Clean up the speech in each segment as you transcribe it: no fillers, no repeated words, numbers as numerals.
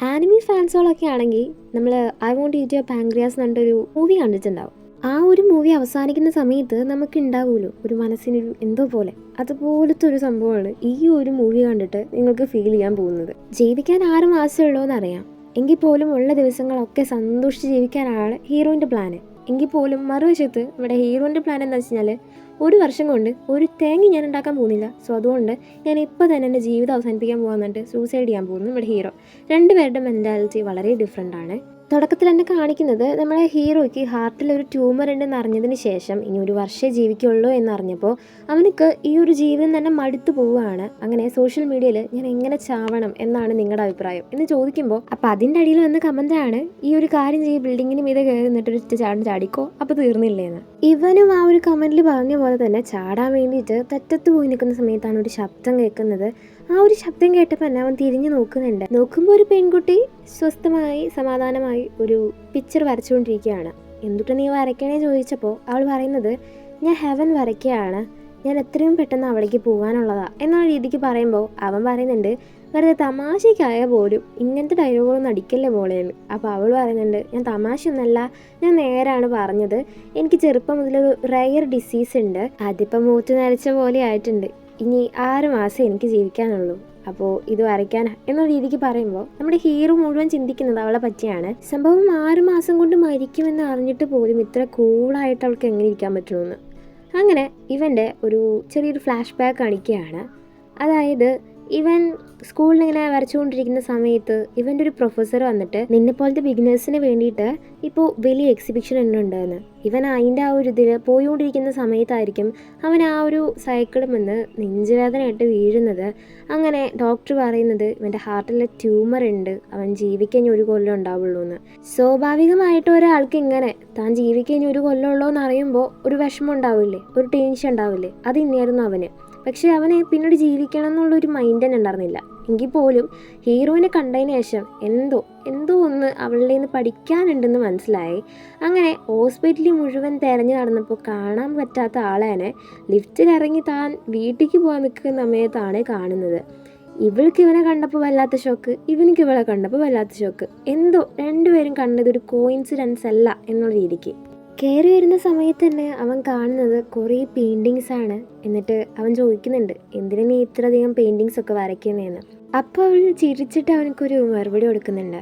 Anime ഫാൻസുകളൊക്കെ ആണെങ്കിൽ നമ്മൾ I won't eat your pancreas എന്ന് പറഞ്ഞൊരു മൂവി കണ്ടിട്ടുണ്ടാവും. ആ ഒരു മൂവി അവസാനിക്കുന്ന സമയത്ത് നമുക്ക് ഉണ്ടാവുമല്ലോ ഒരു മനസ്സിനൊരു എന്തോ പോലെ, അതുപോലത്തെ ഒരു സംഭവമാണ് ഈ ഒരു മൂവി കണ്ടിട്ട് നിങ്ങൾക്ക് ഫീൽ ചെയ്യാൻ പോകുന്നത്. ജീവിക്കാൻ 6 മാസമേ ഉള്ളൂ എന്നറിയാം, എങ്കിൽ പോലും ഉള്ള ദിവസങ്ങളൊക്കെ സന്തോഷിച്ച് ജീവിക്കാനാണ് ഹീറോയിൻ്റെ പ്ലാന്. എങ്കിൽ പോലും മറുവശത്ത് ഇവിടെ ഹീറോയിൻ്റെ പ്ലാൻ എന്താ വെച്ച് കഴിഞ്ഞാൽ 1 വർഷം കൊണ്ട് ഒരു തേങ്ങ ഞാൻ ഉണ്ടാക്കാൻ പോകുന്നില്ല, സോ അതുകൊണ്ട് ഞാൻ ഇപ്പോൾ തന്നെ എൻ്റെ ജീവിതം അവസാനിപ്പിക്കാൻ പോകാന്നിട്ട് സൂസൈഡ് ചെയ്യാൻ പോകുന്നു ഇവിടെ ഹീറോ. രണ്ടുപേരുടെ മെൻറ്റാലിറ്റി വളരെ ഡിഫറെൻ്റ് ആണ്. തുടക്കത്തിൽ തന്നെ കാണിക്കുന്നത് നമ്മുടെ ഹീറോയ്ക്ക് ഹാർട്ടിൽ ഒരു ട്യൂമർ ഉണ്ടെന്ന് അറിഞ്ഞതിന് ശേഷം ഇനി 1 വർഷമേ ജീവിക്കുള്ളൂ എന്നറിഞ്ഞപ്പോൾ അവനക്ക് ഈ ഒരു ജീവിതം തന്നെ മടുത്തു പോവുകയാണ്. അങ്ങനെ സോഷ്യൽ മീഡിയയിൽ ഞാൻ എങ്ങനെ ചാവണം എന്നാണ് നിങ്ങളുടെ അഭിപ്രായം എന്ന് ചോദിക്കുമ്പോൾ അപ്പോൾ അതിൻ്റെ അടിയിൽ വന്ന കമൻറ്റാണ് ഈ ഒരു കാര്യം ചെയ്യും, ബിൽഡിങ്ങിന് മീതെ കയറി നിന്നിട്ടൊരു ചാടിക്കോ അപ്പോൾ തീർന്നില്ലേന്ന്. ഇവനും ആ ഒരു കമൻറ്റിൽ പറഞ്ഞ പോലെ തന്നെ ചാടാൻ വേണ്ടിയിട്ട് തെറ്റത്ത് പോയി നിൽക്കുന്ന സമയത്താണ് ഒരു ശബ്ദം കേൾക്കുന്നത്. ആ ഒരു ശബ്ദം കേട്ടപ്പോൾ തന്നെ അവൻ തിരിഞ്ഞു നോക്കുന്നുണ്ട്. നോക്കുമ്പോൾ ഒരു പെൺകുട്ടി സ്വസ്ഥമായി സമാധാനമായി ഒരു പിക്ചർ വരച്ചുകൊണ്ടിരിക്കുകയാണ്. എന്തുട്ട് നീ വരയ്ക്കണേ ചോദിച്ചപ്പോൾ അവൾ പറയുന്നത് ഞാൻ ഹെവൻ വരയ്ക്കുകയാണ്, ഞാൻ എത്രയും പെട്ടെന്ന് അവിടേക്ക് പോകാനുള്ളതാ എന്നുള്ള രീതിക്ക് പറയുമ്പോൾ അവൻ പറയുന്നുണ്ട് വെറുതെ തമാശയ്ക്കായ പോലും ഇങ്ങനത്തെ ഡയലോഗുകളൊന്നും അടിക്കല്ലേ പോളേന്ന്. അപ്പോൾ അവൾ പറയുന്നുണ്ട് ഞാൻ തമാശയൊന്നല്ല, ഞാൻ നേരാണ് പറഞ്ഞത്, എനിക്ക് ചെറുപ്പം മുതലൊരു റയർ ഡിസീസ് ഉണ്ട്, അതിപ്പോൾ മൂത്ത് നരച്ച പോലെ ആയിട്ടുണ്ട്, ഇനി 6 മാസം എനിക്ക് ജീവിക്കാനുള്ളൂ, അപ്പോൾ ഇത് വരയ്ക്കാൻ എന്ന രീതിക്ക് പറയുമ്പോൾ നമ്മുടെ ഹീറോ മുഴുവൻ ചിന്തിക്കുന്നത് അവളെ പറ്റിയാണ്. സംഭവം 6 മാസം കൊണ്ട് മരിക്കുമെന്ന് അറിഞ്ഞിട്ട് പോലും ഇത്ര കൂളായിട്ട് അവൾക്ക് എങ്ങനെ ഇരിക്കാൻ പറ്റുമെന്ന്. അങ്ങനെ ഇവൻ്റെ ഒരു ചെറിയൊരു ഫ്ലാഷ് ബാക്ക് കാണിക്കുകയാണ്. അതായത് ഇവൻ സ്കൂളിൽ ഇങ്ങനെ വരച്ചുകൊണ്ടിരിക്കുന്ന സമയത്ത് ഇവൻ്റെ ഒരു പ്രൊഫസർ വന്നിട്ട് നിന്നെപ്പോലത്തെ ബിഗിനേഴ്സിന് വേണ്ടിയിട്ട് ഇപ്പോൾ വലിയ എക്സിബിഷൻ ഉണ്ടെന്ന്. ഇവൻ അതിൻ്റെ ആ ഒരു ഇതിൽ പോയിക്കൊണ്ടിരിക്കുന്ന സമയത്തായിരിക്കും അവൻ ആ ഒരു സൈക്കിളിൽ നിന്ന് നെഞ്ചുവേദനയായിട്ട് വീഴുന്നത്. അങ്ങനെ ഡോക്ടർ പറയുന്നത് ഇവൻ്റെ ഹാർട്ടിൽ ട്യൂമർ ഉണ്ട്, അവൻ ജീവിക്കാൻ 1 കൊല്ലം ഉണ്ടാവുള്ളൂ എന്ന്. സ്വാഭാവികമായിട്ട് ഒരാൾക്ക് ഇങ്ങനെ താൻ ജീവിക്കാൻ 1 കൊല്ലം ഉള്ളൂ എന്ന് അറിയുമ്പോൾ ഒരു വിഷമം ഉണ്ടാവില്ലേ, ഒരു ടെൻഷൻ ഉണ്ടാവില്ലേ, അത് ഇന്നായിരുന്നു അവന്. പക്ഷേ അവനെ പിന്നീട് ജീവിക്കണം എന്നുള്ളൊരു മൈൻഡ് തന്നെ ഉണ്ടായിരുന്നില്ല. എങ്കിൽ പോലും ഹീറോയിനെ കണ്ടതിന് ശേഷം എന്തോ ഒന്ന് അവളുടെ നിന്ന് പഠിക്കാനുണ്ടെന്ന് മനസ്സിലായി. അങ്ങനെ ഹോസ്പിറ്റലിൽ മുഴുവൻ തിരഞ്ഞു നടന്നപ്പോൾ കാണാൻ പറ്റാത്ത ആളേനെ ലിഫ്റ്റിൽ ഇറങ്ങി താൻ വീട്ടിലേക്ക് പോകാൻ നിൽക്കുന്ന സമയത്താണ് കാണുന്നത്. ഇവൾക്ക് ഇവനെ കണ്ടപ്പോൾ വല്ലാത്ത ഷോക്ക്, ഇവനിക്ക് ഇവളെ കണ്ടപ്പോൾ വല്ലാത്ത ഷോക്ക്. എന്തോ രണ്ടുപേരും കണ്ടതൊരു കോയിൻസിഡൻസ് അല്ല എന്നുള്ള രീതിക്ക്. കയറി വരുന്ന സമയത്ത് തന്നെ അവൻ കാണുന്നത് കുറേ പെയിൻറ്റിങ്സ് ആണ്. എന്നിട്ട് അവൻ ചോദിക്കുന്നുണ്ട് എന്തിനാ നീ ഇത്രയധികം പെയിൻറ്റിങ്സ് ഒക്കെ വരയ്ക്കുന്നതെന്ന്. അപ്പോൾ അവൾ ചിരിച്ചിട്ട് അവനക്കൊരു മറുപടി കൊടുക്കുന്നുണ്ട്,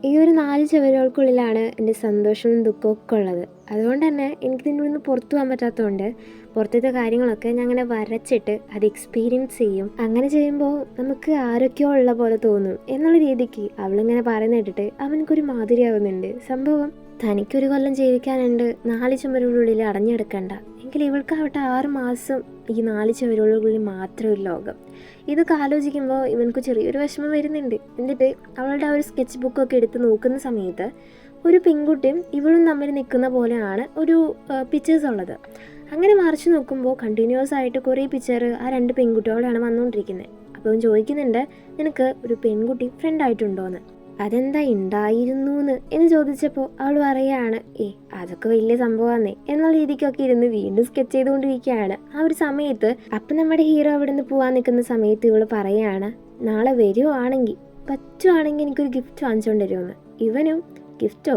ഈ ഒരു 4 ചുവരുകൾക്കുള്ളിലാണ് എൻ്റെ സന്തോഷവും ദുഃഖവും ഒക്കെ ഉള്ളത്, അതുകൊണ്ട് തന്നെ എനിക്ക് ഇതിൻ്റെ നിന്ന് പുറത്തു പോകാൻ പറ്റാത്തതുകൊണ്ട് പുറത്തത്തെ കാര്യങ്ങളൊക്കെ ഞാൻ അങ്ങനെ വരച്ചിട്ട് അത് എക്സ്പീരിയൻസ് ചെയ്യും. അങ്ങനെ ചെയ്യുമ്പോൾ നമുക്ക് ആരൊക്കെയോ ഉള്ള പോലെ തോന്നും എന്നുള്ള രീതിക്ക് അവളിങ്ങനെ പറയുന്ന കേട്ടിട്ട് അവനക്കൊരു മാതിരിയാവുന്നുണ്ട്. സംഭവം തനിക്കൊരു കൊല്ലം ജീവിക്കാനുണ്ട്, 4 ചുമരുകളുള്ളിൽ അടഞ്ഞെടുക്കണ്ട, എങ്കിൽ ഇവൾക്കാവട്ടെ 6 മാസം ഈ 4 ചുമരുകളുള്ളിൽ മാത്രം ഒരു ലോകം. ഇതൊക്കെ ആലോചിക്കുമ്പോൾ ഇവനക്ക് ചെറിയൊരു വിഷമം വരുന്നുണ്ട്. എന്നിട്ട് അവളുടെ ആ ഒരു സ്കെച്ച് ബുക്കൊക്കെ എടുത്ത് നോക്കുന്ന സമയത്ത് ഒരു പെൺകുട്ടിയും ഇവളും തമ്മിൽ നിൽക്കുന്ന പോലെയാണ് ഒരു പിക്ചേഴ്സ് ഉള്ളത്. അങ്ങനെ മറിച്ച് നോക്കുമ്പോൾ കണ്ടിന്യൂസ് ആയിട്ട് കുറേ പിക്ചർ ആ 2 പെൺകുട്ടികളാണ് വന്നുകൊണ്ടിരിക്കുന്നത്. അപ്പോൾ അവൻ ചോദിക്കുന്നുണ്ട് നിനക്ക് ഒരു പെൺകുട്ടി ഫ്രണ്ടായിട്ടുണ്ടോയെന്ന്. അതെന്താ ഉണ്ടായിരുന്നു എന്ന് ചോദിച്ചപ്പോൾ അവൾ പറയുകയാണ് അതൊക്കെ വലിയ സംഭവമാണേ എന്നുള്ള രീതിക്കൊക്കെ ഇരുന്ന് വീണ്ടും സ്കെച്ച് ചെയ്തുകൊണ്ടിരിക്കുകയാണ് ആ ഒരു സമയത്ത്. അപ്പം നമ്മുടെ ഹീറോ അവിടെ നിന്ന് പോകാൻ നിൽക്കുന്ന സമയത്ത് ഇവൾ പറയുകയാണ് നാളെ വരുവാണെങ്കിൽ പറ്റുവാണെങ്കിൽ എനിക്കൊരു ഗിഫ്റ്റ് വാങ്ങിച്ചുകൊണ്ട് വരുമെന്ന്. ഇവനും ഗിഫ്റ്റോ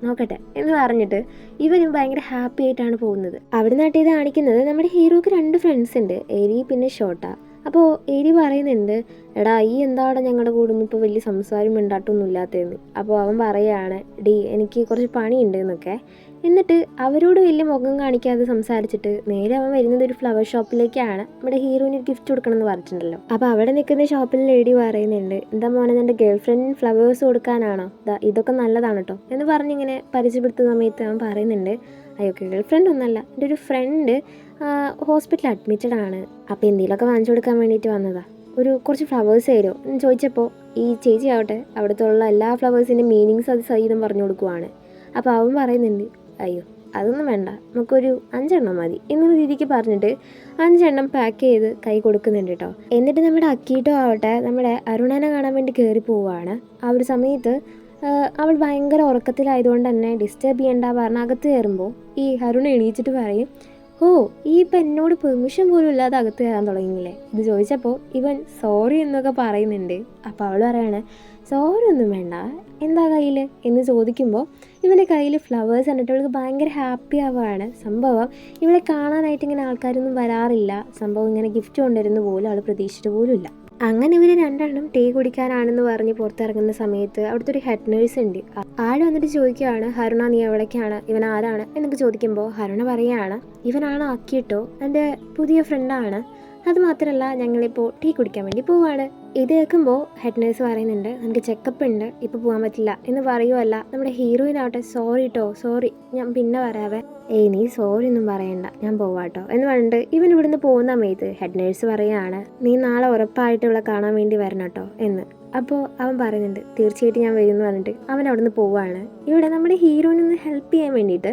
നോക്കട്ടെ എന്ന് പറഞ്ഞിട്ട് ഇവനും ഭയങ്കര ഹാപ്പി ആയിട്ടാണ് പോകുന്നത്. അവിടെ നിന്നിട്ട് ഇത് കാണിക്കുന്നത് നമ്മുടെ ഹീറോക്ക് 2 ഫ്രണ്ട്സ് ഉണ്ട്, എരി പിന്നെ ഷോട്ട. അപ്പോൾ എരി പറയുന്നുണ്ട് എടാ ഈ എന്താടാ ഞങ്ങളുടെ കൂടെ ഒന്നും ഇപ്പോൾ വലിയ സംസാരം മിണ്ടാട്ടൊന്നും ഇല്ലാത്തതെന്ന്. അപ്പോൾ അവൻ പറയുകയാണ് എനിക്ക് കുറച്ച് പണിയുണ്ട് എന്നൊക്കെ. എന്നിട്ട് അവരോട് വലിയ മുഖം കാണിക്കാതെ സംസാരിച്ചിട്ട് നേരെ അവൻ വരുന്നത് ഒരു ഫ്ലവർ ഷോപ്പിലേക്കാണ്. നമ്മുടെ ഹീറോയിന് ഒരു ഗിഫ്റ്റ് കൊടുക്കണം എന്ന് പറഞ്ഞിട്ടുണ്ടല്ലോ. അപ്പോൾ അവിടെ നിൽക്കുന്ന ഷോപ്പിൽ ലേഡി പറയുന്നുണ്ട് എന്താ മോനെ നിൻ്റെ ഗേൾ ഫ്രണ്ടിന് ഫ്ലവേഴ്സ് കൊടുക്കാനാണോ, ഇതൊക്കെ നല്ലതാണ് കേട്ടോ എന്ന് പറഞ്ഞിങ്ങനെ പരിചയപ്പെടുത്തുന്ന സമയത്ത് അവൻ പറയുന്നുണ്ട് അയ്യോ ഗേൾ ഫ്രണ്ട് ഒന്നല്ല, എൻ്റെ ഒരു ഫ്രണ്ട് ഹോസ്പിറ്റലിൽ അഡ്മിറ്റഡ് ആണ്, അപ്പോൾ എന്തെങ്കിലുമൊക്കെ വാങ്ങിച്ചു കൊടുക്കാൻ വേണ്ടിയിട്ട് വന്നതാ, കുറച്ച് ഫ്ലവേഴ്സ് തരുമോ എന്ന് ചോദിച്ചപ്പോൾ ഈ ചേച്ചി ആവട്ടെ അവിടുത്തെ ഉള്ള എല്ലാ ഫ്ലവേഴ്സിൻ്റെ മീനിങ്സ് അത് സഹിതം പറഞ്ഞു കൊടുക്കുവാണ്. അപ്പോൾ അവൻ പറയുന്നുണ്ട് അയ്യോ അതൊന്നും വേണ്ട, നമുക്കൊരു 5 എണ്ണം മതി എന്നുള്ള രീതിക്ക് പറഞ്ഞിട്ട് 5 എണ്ണം പാക്ക് ചെയ്ത് കൈ കൊടുക്കുന്നുണ്ട് കേട്ടോ. എന്നിട്ട് നമ്മുടെ അക്കീട്ടോ ആവട്ടെ നമ്മുടെ അരുണനെ കാണാൻ വേണ്ടി കയറി പോവുകയാണ്. ആ ഒരു സമയത്ത് അവൾ ഭയങ്കര ഉറക്കത്തിലായതുകൊണ്ട് തന്നെ ഡിസ്റ്റർബ് ചെയ്യേണ്ട പറഞ്ഞ അകത്ത് കയറുമ്പോൾ ഈ അരുൺ എണീച്ചിട്ട് പറയും ഈ ഇപ്പം എന്നോട് പെർമിഷൻ പോലും ഇല്ലാതെ അകത്ത് കയറാൻ തുടങ്ങിയില്ലേ എന്ന് ചോദിച്ചപ്പോൾ ഇവൻ സോറി എന്നൊക്കെ പറയുന്നുണ്ട്. അപ്പോൾ അവൾ പറയാണ് സോറി ഒന്നും വേണ്ട, എന്താ കയ്യിൽ എന്ന് ചോദിക്കുമ്പോൾ ഇവൻ്റെ കയ്യിൽ ഫ്ലവേഴ്സ് കണ്ടിട്ട് ഇവൾക്ക് ഭയങ്കര ഹാപ്പി ആവുകയാണ്. സംഭവം ഇവളെ കാണാനായിട്ട് ഇങ്ങനെ ആൾക്കാരൊന്നും വരാറില്ല. സംഭവം ഇങ്ങനെ ഗിഫ്റ്റ് കൊണ്ടുവരുന്ന പോലും അവൾ പ്രതീക്ഷിച്ചിട്ട് പോലും ഇല്ല. അങ്ങനെ ഇവർ രണ്ടെണ്ണം ടീ കുടിക്കാനാണെന്ന് പറഞ്ഞ് പുറത്തിറങ്ങുന്ന സമയത്ത് അവിടുത്തെ ഒരു ഹെഡ് നേഴ്സ് ഉണ്ട്. ആൾ വന്നിട്ട് ചോദിക്കുകയാണ്, ഹരുണ നീ എവിടേക്കാണ്, ഇവൻ ആരാണ് എന്നൊക്കെ ചോദിക്കുമ്പോൾ ഹരുണ പറയുകയാണ്, ഇവനാണ് അക്കിട്ടോ, എൻ്റെ പുതിയ ഫ്രണ്ടാണ്. അതുമാത്രമല്ല ഞങ്ങളിപ്പോൾ ടീ കുടിക്കാൻ വേണ്ടി പോവാണ്. ഇത് കേൾക്കുമ്പോൾ ഹെഡ് നേഴ്സ് പറയുന്നുണ്ട്, നമുക്ക് ചെക്കപ്പ് ഉണ്ട്, ഇപ്പോൾ പോകാൻ പറ്റില്ല എന്ന് പറയുമല്ല. നമ്മുടെ ഹീറോയിനാവട്ടെ സോറി കേട്ടോ, സോറി ഞാൻ പിന്നെ വരാവേ. നീ സോറി ഒന്നും പറയണ്ട, ഞാൻ പോവാട്ടോ എന്ന് പറഞ്ഞിട്ട് ഇവൻ ഇവിടുന്ന് പോകുന്ന സമയത്ത് ഹെഡ് നേഴ്സ് പറയുകയാണ്, നീ നാളെ ഉറപ്പായിട്ട് ഇവിടെ കാണാൻ വേണ്ടി വരണം കേട്ടോ എന്ന്. അപ്പോൾ അവൻ പറയുന്നുണ്ട്, തീർച്ചയായിട്ടും ഞാൻ വരുമെന്ന് പറഞ്ഞിട്ട് അവൻ അവിടെ നിന്ന് പോവുകയാണ്. ഇവിടെ നമ്മുടെ ഹീറോയിനൊന്ന് ഹെൽപ്പ് ചെയ്യാൻ വേണ്ടിയിട്ട്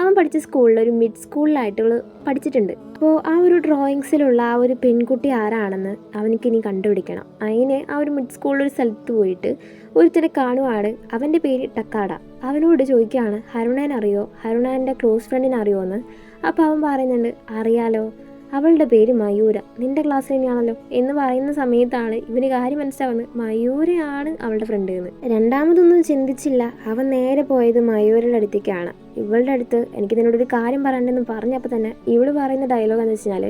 അവൻ പഠിച്ച സ്കൂളിൽ ഒരു മിഡ് സ്കൂളിലായിട്ട് പഠിച്ചിട്ടുണ്ട്. അപ്പോൾ ആ ഒരു ഡ്രോയിങ്സിലുള്ള ആ ഒരു പെൺകുട്ടി ആരാണെന്ന് അവനിക്കിനി കണ്ടുപിടിക്കണം. അതിന് ആ ഒരു മിഡ് സ്കൂളിലൊരു സ്ഥലത്ത് പോയിട്ട് ഒരുത്തനെ കാണുവാണ്. അവൻ്റെ പേര് ടക്കാട. അവനോട് ചോദിക്കുകയാണ്, ഹരുണേനെ അറിയോ, ഹരുണേൻ്റെ ക്ലോസ് ഫ്രണ്ടിനെ അറിയോ എന്ന്. അപ്പോൾ അവൻ പറയുന്നുണ്ട്, അറിയാലോ, അവളുടെ പേര് മയൂര, നിൻ്റെ ക്ലാസ് തന്നെയാണല്ലോ എന്ന് പറയുന്ന സമയത്താണ് ഇവന് കാര്യം മനസ്സിലാവുന്നത്, മയൂരയാണ് അവളുടെ ഫ്രണ്ട് എന്ന്. രണ്ടാമതൊന്നും ചിന്തിച്ചില്ല, അവൻ നേരെ പോയത് മയൂരയുടെ അടുത്തേക്കാണ്. ഇവളുടെ അടുത്ത് എനിക്ക് നിന്നോടൊരു കാര്യം പറയണ്ടെന്ന് പറഞ്ഞപ്പോൾ തന്നെ ഇവള് പറയുന്ന ഡയലോഗ് എന്ന് വെച്ചാൽ,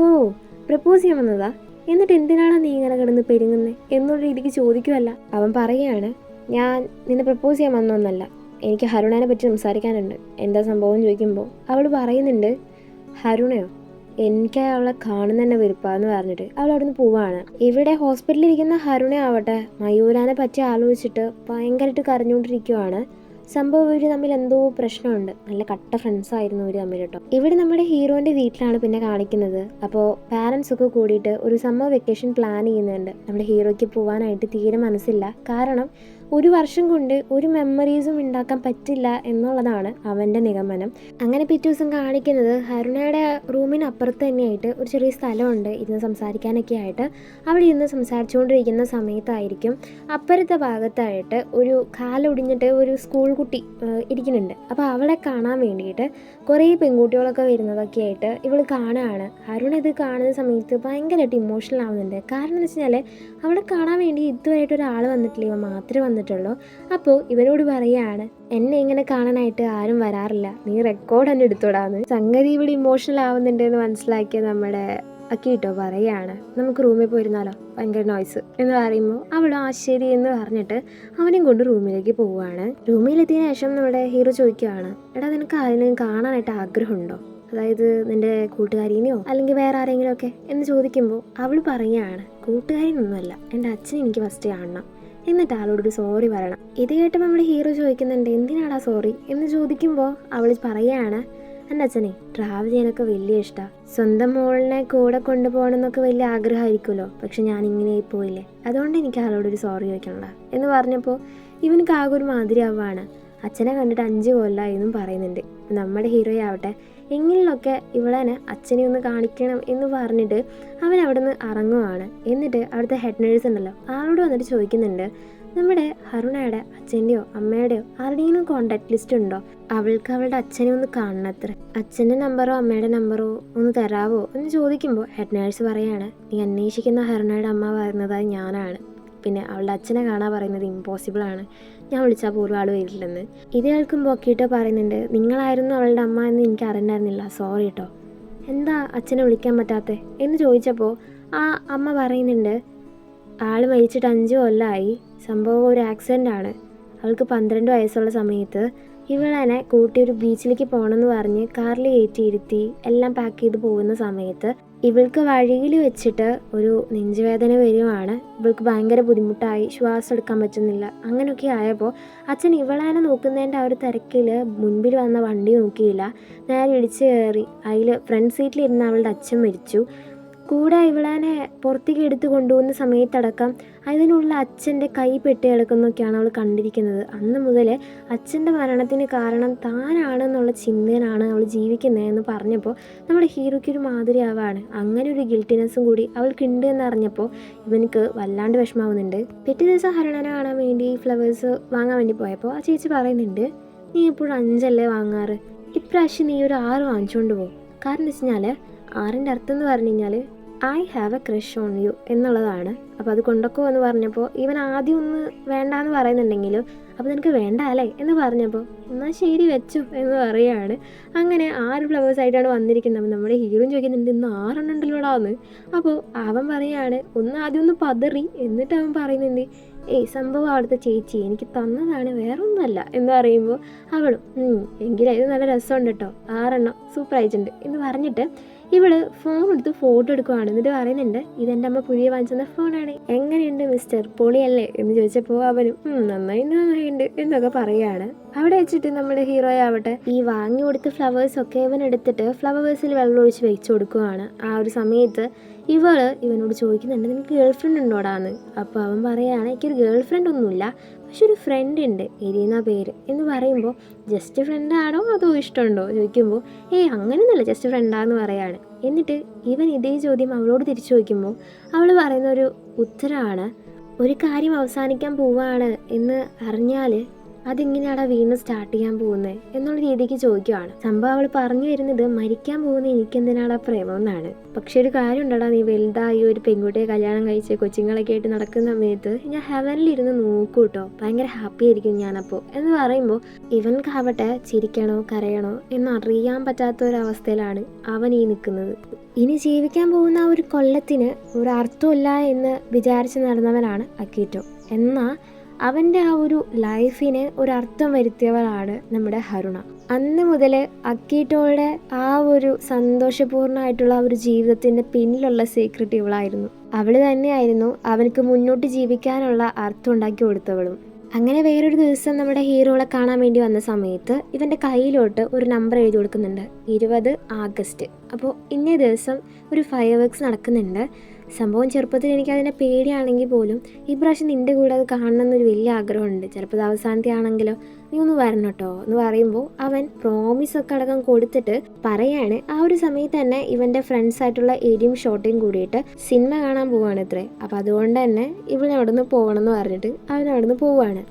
ഓ പ്രപ്പോസ് ചെയ്യാൻ വന്നതാ, എന്നിട്ട് എന്തിനാണ് നീ ഇങ്ങനെ കിടന്ന് പെരുങ്ങുന്നത് എന്നുള്ള രീതിക്ക് ചോദിക്കുമല്ല. അവൻ പറയുകയാണ്, ഞാൻ നിന്നെ പ്രപ്പോസ് ചെയ്യാൻ വന്നൊന്നല്ല, എനിക്ക് ഹരുണേനെ പറ്റി സംസാരിക്കാനുണ്ട്, എന്താ സംഭവം ചോദിക്കുമ്പോൾ അവൾ പറയുന്നുണ്ട്, ഹരുണയോ, എനിക്ക് അവളെ കാണുന്ന തന്നെ വെറുപ്പാന്ന് പറഞ്ഞിട്ട് അവൾ അവിടെ നിന്ന് പോവാണ്. ഇവിടെ ഹോസ്പിറ്റലിൽ ഇരിക്കുന്ന ഹരുണ ആവട്ടെ മയൂരാനെ പറ്റി ആലോചിച്ചിട്ട് ഭയങ്കരമായിട്ട് കരഞ്ഞുകൊണ്ടിരിക്കുവാണ്. സംഭവം ഇവർ തമ്മിൽ എന്തോ പ്രശ്നമുണ്ട്, നല്ല കട്ട ഫ്രണ്ട്സ് ആയിരുന്നു ഇവർ തമ്മിൽ കേട്ടോ. ഇവിടെ നമ്മുടെ ഹീറോൻ്റെ വീട്ടിലാണ് പിന്നെ കാണിക്കുന്നത്. അപ്പോൾ പാരൻസ് ഒക്കെ കൂടിയിട്ട് ഒരു സമ്മർ വെക്കേഷൻ പ്ലാൻ ചെയ്യുന്നുണ്ട്. നമ്മുടെ ഹീറോയ്ക്ക് പോകാനായിട്ട് തീരെ മനസ്സില്ല. കാരണം ഒരു വർഷം കൊണ്ട് ഒരു മെമ്മറീസും ഉണ്ടാക്കാൻ പറ്റില്ല എന്നുള്ളതാണ് അവൻ്റെ നിഗമനം. അങ്ങനെ പിറ്റേ ദിവസം കാണിക്കുന്നത് ഹരുണയുടെ റൂമിന് അപ്പുറത്ത് തന്നെയായിട്ട് ഒരു ചെറിയ സ്ഥലമുണ്ട് ഇരുന്ന് സംസാരിക്കാനൊക്കെ ആയിട്ട്. അവിടെ ഇരുന്ന് സംസാരിച്ചുകൊണ്ടിരിക്കുന്ന സമയത്തായിരിക്കും അപ്പുറത്തെ ഭാഗത്തായിട്ട് ഒരു കാലൊടിഞ്ഞിട്ട് ഒരു സ്കൂൾ കുട്ടി ഇരിക്കുന്നുണ്ട്. അപ്പോൾ അവളെ കാണാൻ വേണ്ടിയിട്ട് കുറേ പെൺകുട്ടികളൊക്കെ വരുന്നതൊക്കെ ആയിട്ട് ഇവൾ കാണുകയാണ്. ഹരുണ ഇത് കാണുന്ന സമയത്ത് ഭയങ്കരമായിട്ട് ഇമോഷണൽ ആവുന്നുണ്ട്. കാരണം എന്ന് വെച്ച് കഴിഞ്ഞാൽ അവളെ കാണാൻ വേണ്ടി ഇതുവരെയായിട്ട് ഒരാൾ വന്നിട്ടില്ല, ഇവ മാത്രമേ വന്നിട്ടുള്ളൂ. അപ്പോൾ ഇവനോട് പറയുകയാണ്, എന്നെ ഇങ്ങനെ കാണാനായിട്ട് ആരും വരാറില്ല, നീ റെക്കോർഡ് തന്നെ എടുത്തോടാന്ന്. സംഗതി ഇവിടെ ഇമോഷണൽ ആവുന്നുണ്ട് എന്ന് മനസ്സിലാക്കിയ നമ്മുടെ അക്കിട്ടോ പറയുകയാണ്, നമുക്ക് റൂമിൽ പോയിരുന്നാലോ, ഭയങ്കര നോയ്സ് എന്ന് പറയുമ്പോൾ അവളും ശരി എന്ന് പറഞ്ഞിട്ട് അവനെയും കൊണ്ട് റൂമിലേക്ക് പോവുകയാണ്. റൂമിലെത്തിയതിനു ശേഷം നമ്മുടെ ഹീറോ ചോദിക്കുകയാണ്, എടാ നിനക്ക് ആരെങ്കിലും കാണാനായിട്ട് ആഗ്രഹമുണ്ടോ, അതായത് നിൻ്റെ കൂട്ടുകാരീനെയോ അല്ലെങ്കിൽ വേറെ ആരെങ്കിലും ഒക്കെ എന്ന് ചോദിക്കുമ്പോൾ അവൾ പറയുകയാണ്, കൂട്ടുകാരിനൊന്നുമല്ല, എൻ്റെ അച്ഛനെ എനിക്ക് ഫസ്റ്റ് കാണണം, എന്നിട്ട് ആളോടൊരു സോറി പറയണം. ഇത് കേട്ടപ്പോൾ നമ്മുടെ ഹീറോ ചോദിക്കുന്നുണ്ട്, എന്തിനാടാ സോറി എന്ന് ചോദിക്കുമ്പോൾ അവൾ പറയുകയാണ്, എൻ്റെ അച്ഛനെ ട്രാവൽ ചെയ്യാനൊക്കെ വലിയ ഇഷ്ടമാണ്, സ്വന്തം മോളിനെ കൂടെ കൊണ്ടുപോകണം എന്നൊക്കെ വലിയ ആഗ്രഹമായിരിക്കുമല്ലോ, പക്ഷെ ഞാനിങ്ങനെ പോയില്ലേ, അതുകൊണ്ട് എനിക്ക് ആളോടൊരു സോറി ചോദിക്കണല്ലോ എന്ന് പറഞ്ഞപ്പോൾ ഇവനക്ക് ആകെ ഒരു മാതിരി ആവുകയാണ്. അച്ഛനെ കണ്ടിട്ട് 5 കൊല്ലമായി എന്നും പറയുന്നുണ്ട്. നമ്മുടെ ഹീറോ ആവട്ടെ എങ്ങനെയൊക്കെ ഇവളെ അച്ഛനെ ഒന്ന് കാണിക്കണം എന്ന് പറഞ്ഞിട്ട് അവൻ അവിടെ നിന്ന് ഇറങ്ങുവാണ്. എന്നിട്ട് അവിടുത്തെ ഹെഡ് നേഴ്സ് ഉണ്ടല്ലോ ആളോട് വന്നിട്ട് ചോദിക്കുന്നുണ്ട്, നമ്മുടെ ഹരുണയുടെ അച്ഛൻ്റെയോ അമ്മയുടെയോ ആരുടെയെങ്കിലും കോണ്ടാക്ട് ലിസ്റ്റ് ഉണ്ടോ, അവൾക്ക് അവളുടെ അച്ഛനെ ഒന്ന് കാണണത്ര, അച്ഛൻ്റെ നമ്പറോ അമ്മയുടെ നമ്പറോ ഒന്ന് തരാവോ എന്ന് ചോദിക്കുമ്പോൾ ഹെഡ് നേഴ്സ് പറയാണ്, നീ അന്വേഷിക്കുന്ന ഹരുണയുടെ അമ്മ പറയുന്നത് ഞാനാണ്, പിന്നെ അവളുടെ അച്ഛനെ കാണാൻ പറയുന്നത് ഇമ്പോസിബിളാണ്, ഞാൻ വിളിച്ചാൽ പോലും ആൾ വരില്ലെന്ന്. ഇത് കേൾക്കുമ്പോൾ ഒക്കെയിട്ടോ പറയുന്നുണ്ട്, നിങ്ങളായിരുന്നു അവളുടെ അമ്മ എന്ന് എനിക്ക് അറിയണ്ടായിരുന്നില്ല, സോറി കേട്ടോ, എന്താ അച്ഛനെ വിളിക്കാൻ പറ്റാത്തത് എന്ന് ചോദിച്ചപ്പോൾ ആ അമ്മ പറയുന്നുണ്ട്, ആൾ മരിച്ചിട്ട് 5 കൊല്ലമായി, സംഭവം ഒരു ആക്സിഡൻ്റ് ആണ്, അവൾക്ക് 12 വയസ്സുള്ള സമയത്ത് ഇവളെന്നെ കൂട്ടി ഒരു ബീച്ചിലേക്ക് പോകണമെന്ന് പറഞ്ഞ് കാറിൽ കയറ്റിയിരുത്തി എല്ലാം പാക്ക് ചെയ്ത് പോകുന്ന സമയത്ത് ഇവൾക്ക് വഴിയിൽ വെച്ചിട്ട് ഒരു നെഞ്ചുവേദന വരുവാണ്. ഇവൾക്ക് ഭയങ്കര ബുദ്ധിമുട്ടായി, ശ്വാസം എടുക്കാൻ പറ്റുന്നില്ല. അങ്ങനെയൊക്കെ ആയപ്പോൾ അച്ഛൻ ഇവളെന്നെ നോക്കുന്നതിൻ്റെ ആ ഒരു തിരക്കിൽ മുൻപിൽ വന്ന വണ്ടി നോക്കിയില്ല, നേരെ ഇടിച്ച് കയറി അതിൽ ഫ്രണ്ട് സീറ്റിലിരുന്ന അവളുടെ അച്ഛൻ മരിച്ചു. കൂടെ ഇവളെന്നെ പുറത്തേക്ക് എടുത്ത് കൊണ്ടുപോകുന്ന സമയത്തടക്കം അതിനുള്ള അച്ഛൻ്റെ കൈ പെട്ട് കിടക്കുന്നൊക്കെയാണ് അവൾ കണ്ടിരിക്കുന്നത്. അന്ന് മുതൽ അച്ഛൻ്റെ മരണത്തിന് കാരണം താനാണെന്നുള്ള ചിന്തനാണ് അവൾ ജീവിക്കുന്നതെന്ന് പറഞ്ഞപ്പോൾ നമ്മുടെ ഹീറോയ്ക്ക് ഒരു മാതിരി ആവാണ്. അങ്ങനെ ഒരു ഗിൽറ്റിനെസ്സും കൂടി അവൾക്കുണ്ട് എന്നറിഞ്ഞപ്പോൾ ഇവനക്ക് വല്ലാണ്ട് വിഷമാവുന്നുണ്ട്. പിറ്റേ ദിവസം ഹരുണനെ കാണാൻ വേണ്ടി ഫ്ലവേഴ്സ് വാങ്ങാൻ വേണ്ടി പോയപ്പോൾ ആ ചേച്ചി പറയുന്നുണ്ട്, നീ എപ്പോഴും 5 അല്ലേ വാങ്ങാറ്, ഇപ്രാവശ്യം നീ ഒരു 6 വാങ്ങിച്ചുകൊണ്ട് പോകും. കാരണം എന്ന് വെച്ച് കഴിഞ്ഞാൽ 6ൻ്റെ അർത്ഥം എന്ന് പറഞ്ഞു കഴിഞ്ഞാൽ I have A crush on you എന്നുള്ളതാണ്. അപ്പോൾ അത് കൊണ്ടൊക്കെ എന്ന് പറഞ്ഞപ്പോൾ ഇവൻ ആദ്യം ഒന്ന് വേണ്ടാന്ന് പറയുന്നുണ്ടെങ്കിലും അപ്പോൾ നിനക്ക് വേണ്ട അല്ലേ എന്ന് പറഞ്ഞപ്പോൾ എന്നാൽ ശരി വെച്ചു എന്ന് പറയുകയാണ്. അങ്ങനെ 6 ഫ്ലവേഴ്സായിട്ടാണ് വന്നിരിക്കുന്നത്. അപ്പോൾ നമ്മുടെ ഹീറോയും ചോദിക്കുന്നുണ്ട് ഇന്ന് 6 ഉണ്ടല്ലോടാന്ന്. അപ്പോൾ അവൻ പറയുകയാണ് ആദ്യം ഒന്ന് പതറി, എന്നിട്ട് അവൻ പറയുന്നുണ്ട് ഏയ് സംഭവം അവിടുത്തെ ചേച്ചി എനിക്ക് തന്നതാണ്, വേറെ ഒന്നുമല്ല എന്ന് പറയുമ്പോൾ അവളും എങ്കിലും ഇത് നല്ല രസമുണ്ട് കേട്ടോ, 6 സൂപ്പർ ആയിട്ടുണ്ട് എന്ന് പറഞ്ഞിട്ട് ഇവള് ഫോൺ എടുത്ത് ഫോട്ടോ എടുക്കുവാണ്. എന്നിട്ട് പറയുന്നുണ്ട് ഇതെൻ്റെ അമ്മ പുതിയ വാങ്ങിച്ചെന്ന ഫോണാണ്, എങ്ങനെയുണ്ട് മിസ്റ്റർ, പൊളിയല്ലേ എന്ന് ചോദിച്ചപ്പോൾ അവനും നന്നായിട്ടുണ്ട് എന്നൊക്കെ പറയുകയാണ്. അവിടെ വെച്ചിട്ട് നമ്മുടെ ഹീറോ ആവട്ടെ ഈ വാങ്ങി കൊടുത്ത ഫ്ലവേഴ്സൊക്കെ ഇവൻ എടുത്തിട്ട് ഫ്ലവേഴ്സിൽ വെള്ളം ഒഴിച്ച് വെച്ച് കൊടുക്കുവാണ്. ആ ഒരു സമയത്ത് ഇവനോട് ചോദിക്കുന്നുണ്ട് നിനക്ക് ഗേൾ ഫ്രണ്ട് ഉണ്ടോടാന്ന്. അപ്പോൾ അവൻ പറയുകയാണ് എനിക്കൊരു ഗേൾ ഫ്രണ്ട് ഒന്നുമില്ല, പക്ഷെ ഒരു ഫ്രണ്ട് ഉണ്ട്, എരീന പേര് എന്ന് പറയുമ്പോൾ ജസ്റ്റ് ഫ്രണ്ടാണോ അതോ ഇഷ്ടമുണ്ടോ ചോദിക്കുമ്പോൾ അങ്ങനെയൊന്നുമല്ല ജസ്റ്റ് ഫ്രണ്ടാന്ന് പറയാണ്. എന്നിട്ട് ഇവൻ ഇതേ ചോദ്യം അവളോട് തിരിച്ചു ചോദിക്കുമ്പോൾ അവൾ പറയുന്ന ഒരു ഉത്തരമാണ് ഒരു കാര്യം അവസാനിക്കാൻ പോവാണ് എന്ന് അറിഞ്ഞാൽ അതെങ്ങനെയാടാ വീണ്ടും സ്റ്റാർട്ട് ചെയ്യാൻ പോകുന്നത് എന്നുള്ള രീതിക്ക് ചോദിക്കുവാണ്. സംഭവം അവൾ പറഞ്ഞു വരുന്നത് മരിക്കാൻ പോകുന്ന എനിക്കെന്തിനാടാ പ്രേമം എന്നാണ്. പക്ഷെ ഒരു കാര്യം ഉണ്ടടാ, നീ വലുതായി ഒരു പെൺകുട്ടിയെ കല്യാണം കഴിച്ച് കൊച്ചുങ്ങളൊക്കെ ആയിട്ട് നടക്കുന്ന സമയത്ത് ഞാൻ ഹെവനിലിരുന്ന് നോക്കൂ കേട്ടോ, ഭയങ്കര ഹാപ്പി ആയിരിക്കും ഞാനപ്പോൾ എന്ന് പറയുമ്പോൾ ഇവൻക്കാവട്ടെ ചിരിക്കണോ കരയണോ എന്നറിയാൻ പറ്റാത്തൊരവസ്ഥയിലാണ് അവൻ ഈ നിൽക്കുന്നത്. ഇനി ജീവിക്കാൻ പോകുന്ന ആ ഒരു കൊല്ലത്തിന് ഒരു അർത്ഥമില്ല എന്ന് വിചാരിച്ച് നടന്നവനാണ് അക്കീറ്റോ. എന്നാൽ അവൻ്റെ ആ ഒരു ലൈഫിന് ഒരർത്ഥം വരുത്തിയവളാണ് നമ്മുടെ ഹരുണ. അന്ന് മുതൽ അക്കീറ്റോയുടെ ആ ഒരു സന്തോഷപൂർണ്ണമായിട്ടുള്ള ആ ഒരു ജീവിതത്തിൻ്റെ പിന്നിലുള്ള സീക്രട്ട് ഇവളായിരുന്നു. അവൾ തന്നെയായിരുന്നു അവനക്ക് മുന്നോട്ട് ജീവിക്കാനുള്ള അർത്ഥം ഉണ്ടാക്കി കൊടുത്തവളും. അങ്ങനെ വേറൊരു ദിവസം നമ്മുടെ ഹീറോളെ കാണാൻ വേണ്ടി വന്ന സമയത്ത് ഇവൻ്റെ കയ്യിലോട്ട് ഒരു നമ്പർ എഴുതി കൊടുക്കുന്നുണ്ട്, 20 ആഗസ്റ്റ്. അപ്പോൾ ഇന്നേ ദിവസം ഒരു ഫയർ വർക്ക്സ് നടക്കുന്നുണ്ട്. സംഭവം ചെറുപ്പത്തിൽ എനിക്കതിനെ പേടിയാണെങ്കിൽ പോലും ഈ പ്രാവശ്യം നിൻ്റെ കൂടെ അത് കാണണമെന്നൊരു വലിയ ആഗ്രഹമുണ്ട്, ചിലപ്പോൾ അത് അവസാനത്തെ ആണെങ്കിലോ, നീ ഒന്ന് വരണം കേട്ടോ എന്ന് പറയുമ്പോൾ അവൻ പ്രോമിസൊക്കെ അടക്കം കൊടുത്തിട്ട് പറയാണ്. ആ ഒരു സമയത്ത് തന്നെ ഇവൻ്റെ ഫ്രണ്ട്സായിട്ടുള്ള എരിയും ഷോട്ടയും കൂടിയിട്ട് സിനിമ കാണാൻ പോവാണ് ഇത്രേ. അപ്പോൾ അതുകൊണ്ട് തന്നെ ഇവിടെ അവിടെ നിന്ന് പോകണം എന്ന് പറഞ്ഞിട്ട് അവൻ അവിടെ നിന്ന് പോവുകയാണ്.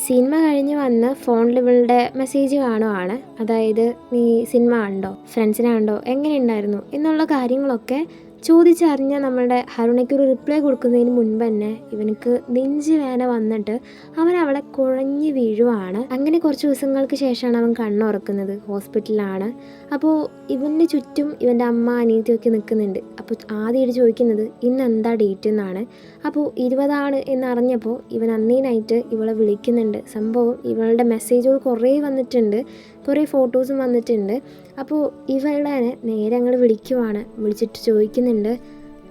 സിനിമ കഴിഞ്ഞ് വന്ന് ഫോണിൽ ഇവളുടെ മെസ്സേജ് കാണുവാണ്. അതായത് നീ സിനിമ കണ്ടോ, ഫ്രണ്ട്സിനെ കണ്ടോ, എങ്ങനെയുണ്ടായിരുന്നു എന്നുള്ള കാര്യങ്ങളൊക്കെ ചോദിച്ചറിഞ്ഞ നമ്മുടെ ഹരുണയ്ക്കൊരു റിപ്ലൈ കൊടുക്കുന്നതിന് മുൻപ് തന്നെ ഇവനക്ക് നെഞ്ച് വേന വന്നിട്ട് അവൻ അവളെ കുഴഞ്ഞ് വീഴുവാണ്. അങ്ങനെ കുറച്ച് ദിവസങ്ങൾക്ക് ശേഷമാണ് അവൻ കണ്ണുറക്കുന്നത്. ഹോസ്പിറ്റലിലാണ്. അപ്പോൾ ഇവൻ്റെ ചുറ്റും ഇവൻ്റെ അമ്മ അനിയത്തിയൊക്കെ നിൽക്കുന്നുണ്ട്. അപ്പോൾ ആദ്യമായിട്ട് ചോദിക്കുന്നത് ഇന്ന് എന്താ ഡേറ്റ് എന്നാണ്. അപ്പോൾ 20 എന്നറിഞ്ഞപ്പോൾ ഇവൻ അന്നേ നൈറ്റ് ഇവളെ വിളിക്കുന്നുണ്ട്. സംഭവം ഇവളുടെ മെസ്സേജുകൾ കുറേ വന്നിട്ടുണ്ട്, കുറേ ഫോട്ടോസും വന്നിട്ടുണ്ട്. അപ്പോൾ ഇവളെ നേരെ അങ്ങോട്ട് വിളിക്കുവാണ്. വിളിച്ചിട്ട് ചോദിക്കുന്നുണ്ട്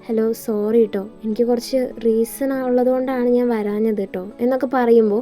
ഹലോ സോറി കേട്ടോ, എനിക്ക് കുറച്ച് റീസൺ ഉള്ളതുകൊണ്ടാണ് ഞാൻ വരാഞ്ഞത് കേട്ടോ എന്നൊക്കെ പറയുമ്പോൾ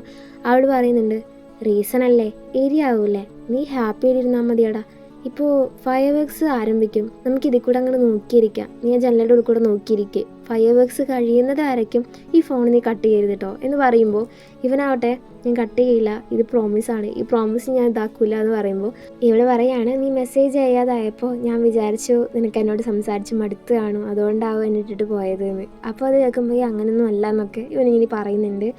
അവൾ പറയുന്നുണ്ട് റീസൺ അല്ലേ ഏരിയാവൂല്ലേ, നീ ഹാപ്പി ആയിട്ടിരുന്നാൽ മതിയടാ, ഇപ്പോൾ ഫയർ വർക്ക്സ് ആരംഭിക്കും, നമുക്കിതിൽ കൂടെ അങ്ങോട്ട് നോക്കിയിരിക്കാം, നീ ആ ജനലിൻ്റെ ഉള്ളിൽ കൂടെ നോക്കിയിരിക്കുക, ഫയർ വർക്ക്സ് കഴിയുന്നത് ആരേക്കും ഈ ഫോൺ നീ കട്ട് ചെയ്യരുത് കേട്ടോ എന്ന് പറയുമ്പോൾ ഇവനാവട്ടെ ഞാൻ കട്ട് ചെയ്യില്ല, ഇത് പ്രോമിസാണ്, ഈ പ്രോമിസ് ഞാൻ ഇതാക്കില്ല എന്ന് പറയുമ്പോൾ ഇവള് പറയാണ് നീ മെസ്സേജ് ചെയ്യാതായപ്പോൾ ഞാൻ വിചാരിച്ചു നിനക്ക് എന്നോട് സംസാരിച്ച് മടുത്ത് കാണും, അതുകൊണ്ടാവും എന്നെ ഇട്ടിട്ട് പോയത് എന്ന്. അപ്പോൾ അത് കേൾക്കുമ്പോൾ അങ്ങനെയൊന്നും അല്ല എന്നൊക്കെ ഇവനിങ്ങനെ പറയുന്നുണ്ട്.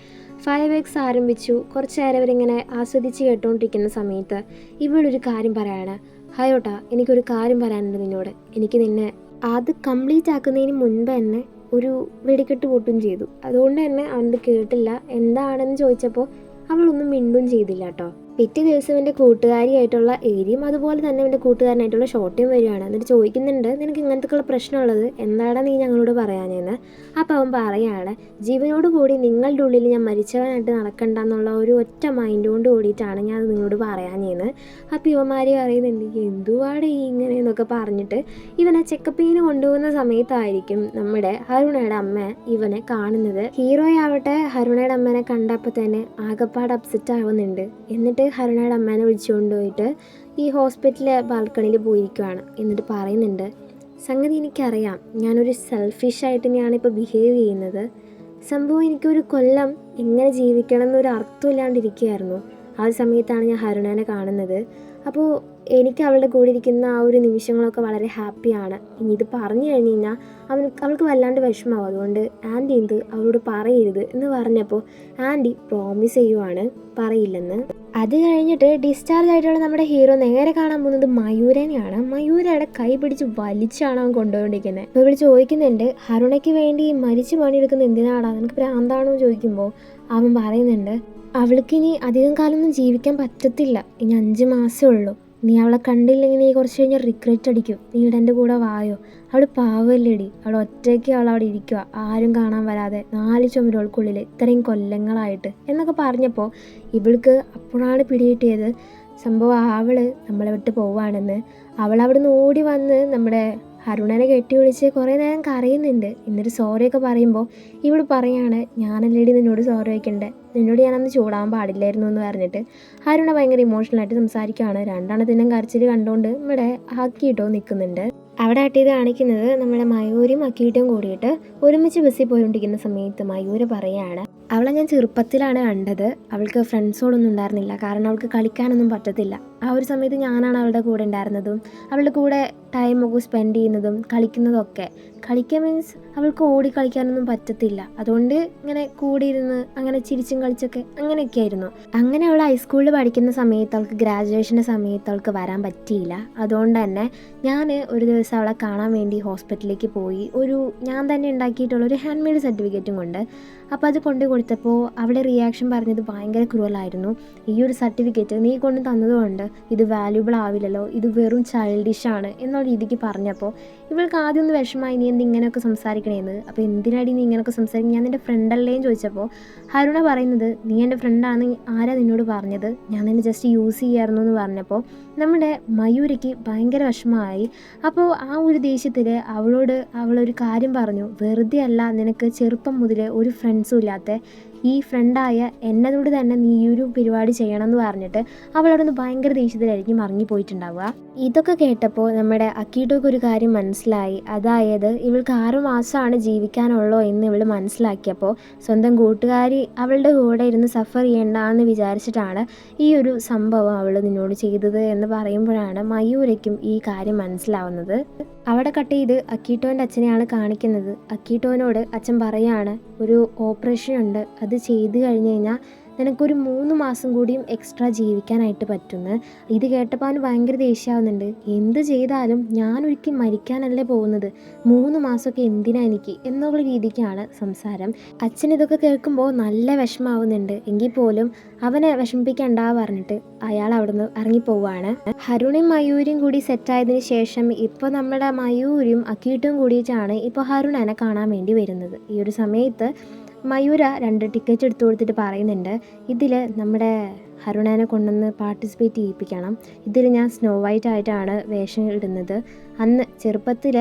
ഫയർ വർക്ക്സ് ആരംഭിച്ചു. കുറച്ച് നേരം ഇവരിങ്ങനെ ആസ്വദിച്ച് കേട്ടുകൊണ്ടിരിക്കുന്ന സമയത്ത് ഇവളൊരു കാര്യം പറയാണ്, ഹയോട്ടാ എനിക്കൊരു കാര്യം പറയാനുണ്ട് നിന്നോട്, എനിക്ക് നിന്നെ അത് കംപ്ലീറ്റ് ആക്കുന്നതിന് മുൻപ് തന്നെ ഒരു വെടിക്കെട്ട് പൊട്ടും ചെയ്തു, അതുകൊണ്ട് തന്നെ അവനത് കേട്ടില്ല. എന്താണെന്ന് ചോദിച്ചപ്പോൾ അവളൊന്നും മിണ്ടും ചെയ്തില്ല കേട്ടോ. പിറ്റേ ദിവസം എൻ്റെ കൂട്ടുകാരിയായിട്ടുള്ള ഏരിയും അതുപോലെ തന്നെ എൻ്റെ കൂട്ടുകാരനായിട്ടുള്ള ഷോട്ടയും വരികയാണ്. എന്നിട്ട് ചോദിക്കുന്നുണ്ട് നിനക്ക് ഇങ്ങനത്തെക്കുള്ള പ്രശ്നമുള്ളത് എന്താടാ നീ ഞങ്ങളോട് പറയാനെന്ന്. അപ്പോൾ അവൻ പറയാണ് ജീവനോട് കൂടി നിങ്ങളുടെ ഉള്ളിൽ ഞാൻ മരിച്ചവനായിട്ട് നടക്കണ്ട എന്നുള്ള ഒരു ഒറ്റ മൈൻഡ് കൊണ്ട് കൂടിയിട്ടാണ് ഞാൻ നിങ്ങളോട് പറയാനെന്ന്. അപ്പോൾ ഇവന്മാർ പറയുന്നുണ്ട് എന്തുവാടെ ഈ ഇങ്ങനെ എന്നൊക്കെ പറഞ്ഞിട്ട് ഇവനെ ചെക്കപ്പിന് കൊണ്ടുപോകുന്ന സമയത്തായിരിക്കും നമ്മുടെ ഹരുണയുടെ അമ്മ ഇവനെ കാണുന്നത്. ഹീറോയാവട്ടെ ഹരുണയുടെ അമ്മേനെ കണ്ടപ്പോൾ തന്നെ ആകപ്പാട് അപ്സെറ്റ് ആവുന്നുണ്ട്. എന്നിട്ട് ഹരുണയുടെ അമ്മേനെ വിളിച്ചുകൊണ്ട് പോയിട്ട് ഈ ഹോസ്പിറ്റലിലെ ബാൽക്കണിയിൽ പോയിരിക്കുവാണ്. എന്നിട്ട് പറയുന്നുണ്ട് സംഗതി എനിക്കറിയാം, ഞാനൊരു സെൽഫിഷായിട്ട് ഞാനിപ്പോൾ ബിഹേവ് ചെയ്യുന്നത്. സംഭവം എനിക്കൊരു കൊല്ലം എങ്ങനെ ജീവിക്കണം എന്നൊരു അർത്ഥമില്ലാണ്ടിരിക്കുകയായിരുന്നു. ആ സമയത്താണ് ഞാൻ ഹരുണേനെ കാണുന്നത്. അപ്പോൾ എനിക്ക് അവളുടെ കൂടെ ഇരിക്കുന്ന ആ ഒരു നിമിഷങ്ങളൊക്കെ വളരെ ഹാപ്പിയാണ്. ഇനി ഇത് പറഞ്ഞു കഴിഞ്ഞ് കഴിഞ്ഞാൽ അവൾക്ക് വല്ലാണ്ട് വിഷമാവും. അതുകൊണ്ട് ആൻറ്റി എന്ത് അവളോട് പറയരുത് എന്ന് പറഞ്ഞപ്പോൾ ആൻറ്റി പ്രോമിസ് ചെയ്യുവാണ് പറയില്ലെന്ന്. അത് കഴിഞ്ഞിട്ട് ഡിസ്ചാർജ് ആയിട്ടുള്ള നമ്മുടെ ഹീറോ നേരെ കാണാൻ പോകുന്നത് മയൂരനെയാണ്. മയൂരയുടെ കൈ പിടിച്ച് വലിച്ചാണ് അവൻ കൊണ്ടുപോയിക്കൊണ്ടിരിക്കുന്നത്. അപ്പോൾ ഇവിടെ ചോദിക്കുന്നുണ്ട്, ഹരുണയ്ക്ക് വേണ്ടി മരിച്ചു പണിയെടുക്കുന്ന എന്തിനാടാ, നിനക്ക് ഭ്രാന്താണോ ചോദിക്കുമ്പോൾ അവൻ പറയുന്നുണ്ട്, അവൾക്കിനി അധികം കാലമൊന്നും ജീവിക്കാൻ പറ്റത്തില്ല, ഇനി 5 മാസമേ ഉള്ളൂ. നീ അവളെ കണ്ടില്ലെങ്കിൽ നീ കുറച്ച് കഴിഞ്ഞാൽ റിഗ്രറ്റ് അടിക്കും. നീ ഇവിടെ എൻ്റെ കൂടെ വായോ. അവൾ പാവല്ലേടി, അവൾ ഒറ്റയ്ക്ക് അവളവിടെ ഇരിക്കുക, ആരും കാണാൻ വരാതെ 4 ചുമരുകൾക്കുള്ളിൽ ഇത്രയും കൊല്ലങ്ങളായിട്ട് എന്നൊക്കെ പറഞ്ഞപ്പോൾ ഇവൾക്ക് അപ്പോഴാണ് പിടികിട്ടിയത് സംഭവം അവൾ നമ്മളെ വിട്ട് പോവാണെന്ന്. അവൾ അവിടെ നിന്ന് ഓടി വന്ന് നമ്മുടെ ഹരുണനെ കെട്ടി വിളിച്ച് കുറേ നേരം കരയുന്നുണ്ട്. എന്നിട്ട് സോറിയൊക്കെ പറയുമ്പോൾ ഇവൾ പറയാണ്, ഞാനല്ലേടി നിന്നോട് സോറി വയ്ക്കണ്ടേ, നിന്നോട് ഞാനന്ന് ചൂടാൻ പാടില്ലായിരുന്നു എന്ന് പറഞ്ഞിട്ട് ഹരുണ ഭയങ്കര ഇമോഷണലായിട്ട് സംസാരിക്കുകയാണ്. രണ്ടെണ്ണത്തിനും കരച്ചിൽ കണ്ടുകൊണ്ട് ഇവിടെ ആക്കിയിട്ടോ നിൽക്കുന്നുണ്ട്. അവിടെ ആട്ടിയത് കാണിക്കുന്നത് നമ്മുടെ മയൂരും അക്കീട്ടും കൂടിയിട്ട് ഒരുമിച്ച് ബസ്സിൽ പോയിക്കൊണ്ടിരിക്കുന്ന സമയത്ത് മയൂര് പറയാണ്, അവളെ ഞാൻ ചെറുപ്പത്തിലാണ് കണ്ടത്, അവൾക്ക് ഫ്രണ്ട്സുകളൊന്നും ഉണ്ടായിരുന്നില്ല, കാരണം അവൾക്ക് കളിക്കാനൊന്നും പറ്റത്തില്ല. ആ ഒരു സമയത്ത് ഞാനാണ് അവളുടെ കൂടെ ഉണ്ടായിരുന്നതും അവളുടെ കൂടെ ടൈമൊക്കെ സ്പെൻഡ് ചെയ്യുന്നതും കളിക്കുന്നതൊക്കെ. കളിക്കാൻ മീൻസ് അവൾക്ക് ഓടി കളിക്കാനൊന്നും പറ്റത്തില്ല, അതുകൊണ്ട് ഇങ്ങനെ കൂടി ഇരുന്ന് അങ്ങനെ ചിരിച്ചും കളിച്ചൊക്കെ അങ്ങനെയൊക്കെ ആയിരുന്നു. അങ്ങനെ അവൾ ഹൈസ്കൂളിൽ പഠിക്കുന്ന സമയത്ത് അവൾക്ക് ഗ്രാജുവേഷൻ്റെ സമയത്ത് അവൾക്ക് വരാൻ പറ്റിയില്ല. അതുകൊണ്ട് തന്നെ ഞാൻ ഒരു ദിവസം അവളെ കാണാൻ വേണ്ടി ഹോസ്പിറ്റലിലേക്ക് പോയി. ഞാൻ തന്നെ ഉണ്ടാക്കിയിട്ടുള്ള ഒരു ഹാൻഡ് മെയ്ഡ് സർട്ടിഫിക്കറ്റും കൊണ്ട്. അപ്പോൾ അത് കൊണ്ടു കൊടുത്തപ്പോൾ അവളുടെ റിയാക്ഷൻ പറഞ്ഞത് ഭയങ്കര ക്രൂവലായിരുന്നു. ഈ ഒരു സർട്ടിഫിക്കറ്റ് നീ കൊണ്ട് തന്നതുകൊണ്ട് ഇത് വാല്യൂബിൾ ആവില്ലല്ലോ, ഇത് വെറും ചൈൽഡിഷാണ് എന്നുള്ള രീതിക്ക് പറഞ്ഞപ്പോൾ ഇവൾക്ക് ആദ്യം ഒന്ന് വിഷമായി, നീ ഇങ്ങനെയൊക്കെ സംസാരിക്കണേന്ന്. അപ്പോൾ എന്തിനാടി നീ ഇങ്ങനെയൊക്കെ സംസാരിക്കും, ഞാൻ നിൻ്റെ ഫ്രണ്ടല്ലേന്ന് ചോദിച്ചപ്പോൾ ഹരുണ പറയുന്നത്, നീ എൻ്റെ ഫ്രണ്ടാണ്, ആരാ നിന്നോട് പറഞ്ഞത്, ഞാൻ നിന്നെ ജസ്റ്റ് യൂസ് ചെയ്യായിരുന്നു എന്ന് പറഞ്ഞപ്പോൾ നമ്മുടെ മയൂരയ്ക്ക് ഭയങ്കര വിഷമമായി. അപ്പോൾ ആ ഒരു ദേഷ്യത്തിൽ അവളൊരു കാര്യം പറഞ്ഞു, വെറുതെ അല്ല നിനക്ക് ചെറുപ്പം മുതൽ ഒരു ഫ്രണ്ട്സും ഇല്ലാത്ത ഈ ഫ്രണ്ടായ എന്നോട് തന്നെ നീ ഈ ഒരു പരിപാടി ചെയ്യണം എന്ന് പറഞ്ഞിട്ട് അവളവിടെ നിന്ന് ഭയങ്കര ദേഷ്യത്തിലായിരിക്കും ഇറങ്ങിപ്പോയിട്ടുണ്ടാവുക. ഇതൊക്കെ കേട്ടപ്പോൾ നമ്മുടെ അക്കീട്ടോക്ക് ഒരു കാര്യം മനസ്സിലായി. അതായത് ഇവൾക്ക് 6 മാസമാണ് ജീവിക്കാനുള്ളൂ എന്ന് ഇവൾ മനസ്സിലാക്കിയപ്പോൾ സ്വന്തം കൂട്ടുകാരി അവളുടെ കൂടെ ഇരുന്ന് സഫർ ചെയ്യണ്ടെന്ന് വിചാരിച്ചിട്ടാണ് ഈ ഒരു സംഭവം അവൾ നിന്നോട് ചെയ്തത് എന്ന് പറയുമ്പോഴാണ് മയൂരയ്ക്കും ഈ കാര്യം മനസ്സിലാവുന്നത്. അവിടെ കട്ട് ചെയ്ത് അക്കീട്ടോൻ്റെ അച്ഛനെയാണ് കാണിക്കുന്നത്. അക്കീട്ടോനോട് അച്ഛൻ പറയാണ്, ഒരു ഓപ്പറേഷൻ ഉണ്ട്, അത് ചെയ്ത് കഴിഞ്ഞ് കഴിഞ്ഞാൽ നിനക്കൊരു 3 മാസം കൂടിയും എക്സ്ട്രാ ജീവിക്കാനായിട്ട് പറ്റുന്നു. ഇത് കേട്ടപ്പോൾ അവന് ഭയങ്കര ദേഷ്യമാവുന്നുണ്ട്. എന്ത് ചെയ്താലും ഞാനൊരിക്കലും മരിക്കാനല്ലേ പോകുന്നത്, 3 മാസമൊക്കെ എന്തിനാ എനിക്ക് എന്നുള്ള രീതിക്കാണ് സംസാരം. അച്ഛൻ ഇതൊക്കെ കേൾക്കുമ്പോൾ നല്ല വിഷമാവുന്നുണ്ട്. എങ്കിൽ പോലും അവനെ വിഷമിപ്പിക്കണ്ട പറഞ്ഞിട്ട് അയാൾ അവിടെ നിന്ന് ഇറങ്ങിപ്പോവാണ്. ഹരുണയും മയൂരും കൂടി സെറ്റായതിന് ശേഷം ഇപ്പോൾ നമ്മുടെ മയൂരും അക്കീട്ടും കൂടിയിട്ടാണ് ഇപ്പോൾ ഹരുണനെ കാണാൻ വേണ്ടി വരുന്നത്. ഈ ഒരു സമയത്ത് മയൂര 2 ടിക്കറ്റ് എടുത്തു കൊടുത്തിട്ട് പറയുന്നുണ്ട്, ഇതിൽ നമ്മുടെ ഹരുണനെ കൊണ്ടുവന്ന് പാർട്ടിസിപ്പേറ്റ് ചെയ്യിപ്പിക്കണം. ഇതിൽ ഞാൻ സ്നോ വൈറ്റ് ആയിട്ടാണ് വേഷം ഇടുന്നത്. അന്ന് ചെറുപ്പത്തിൽ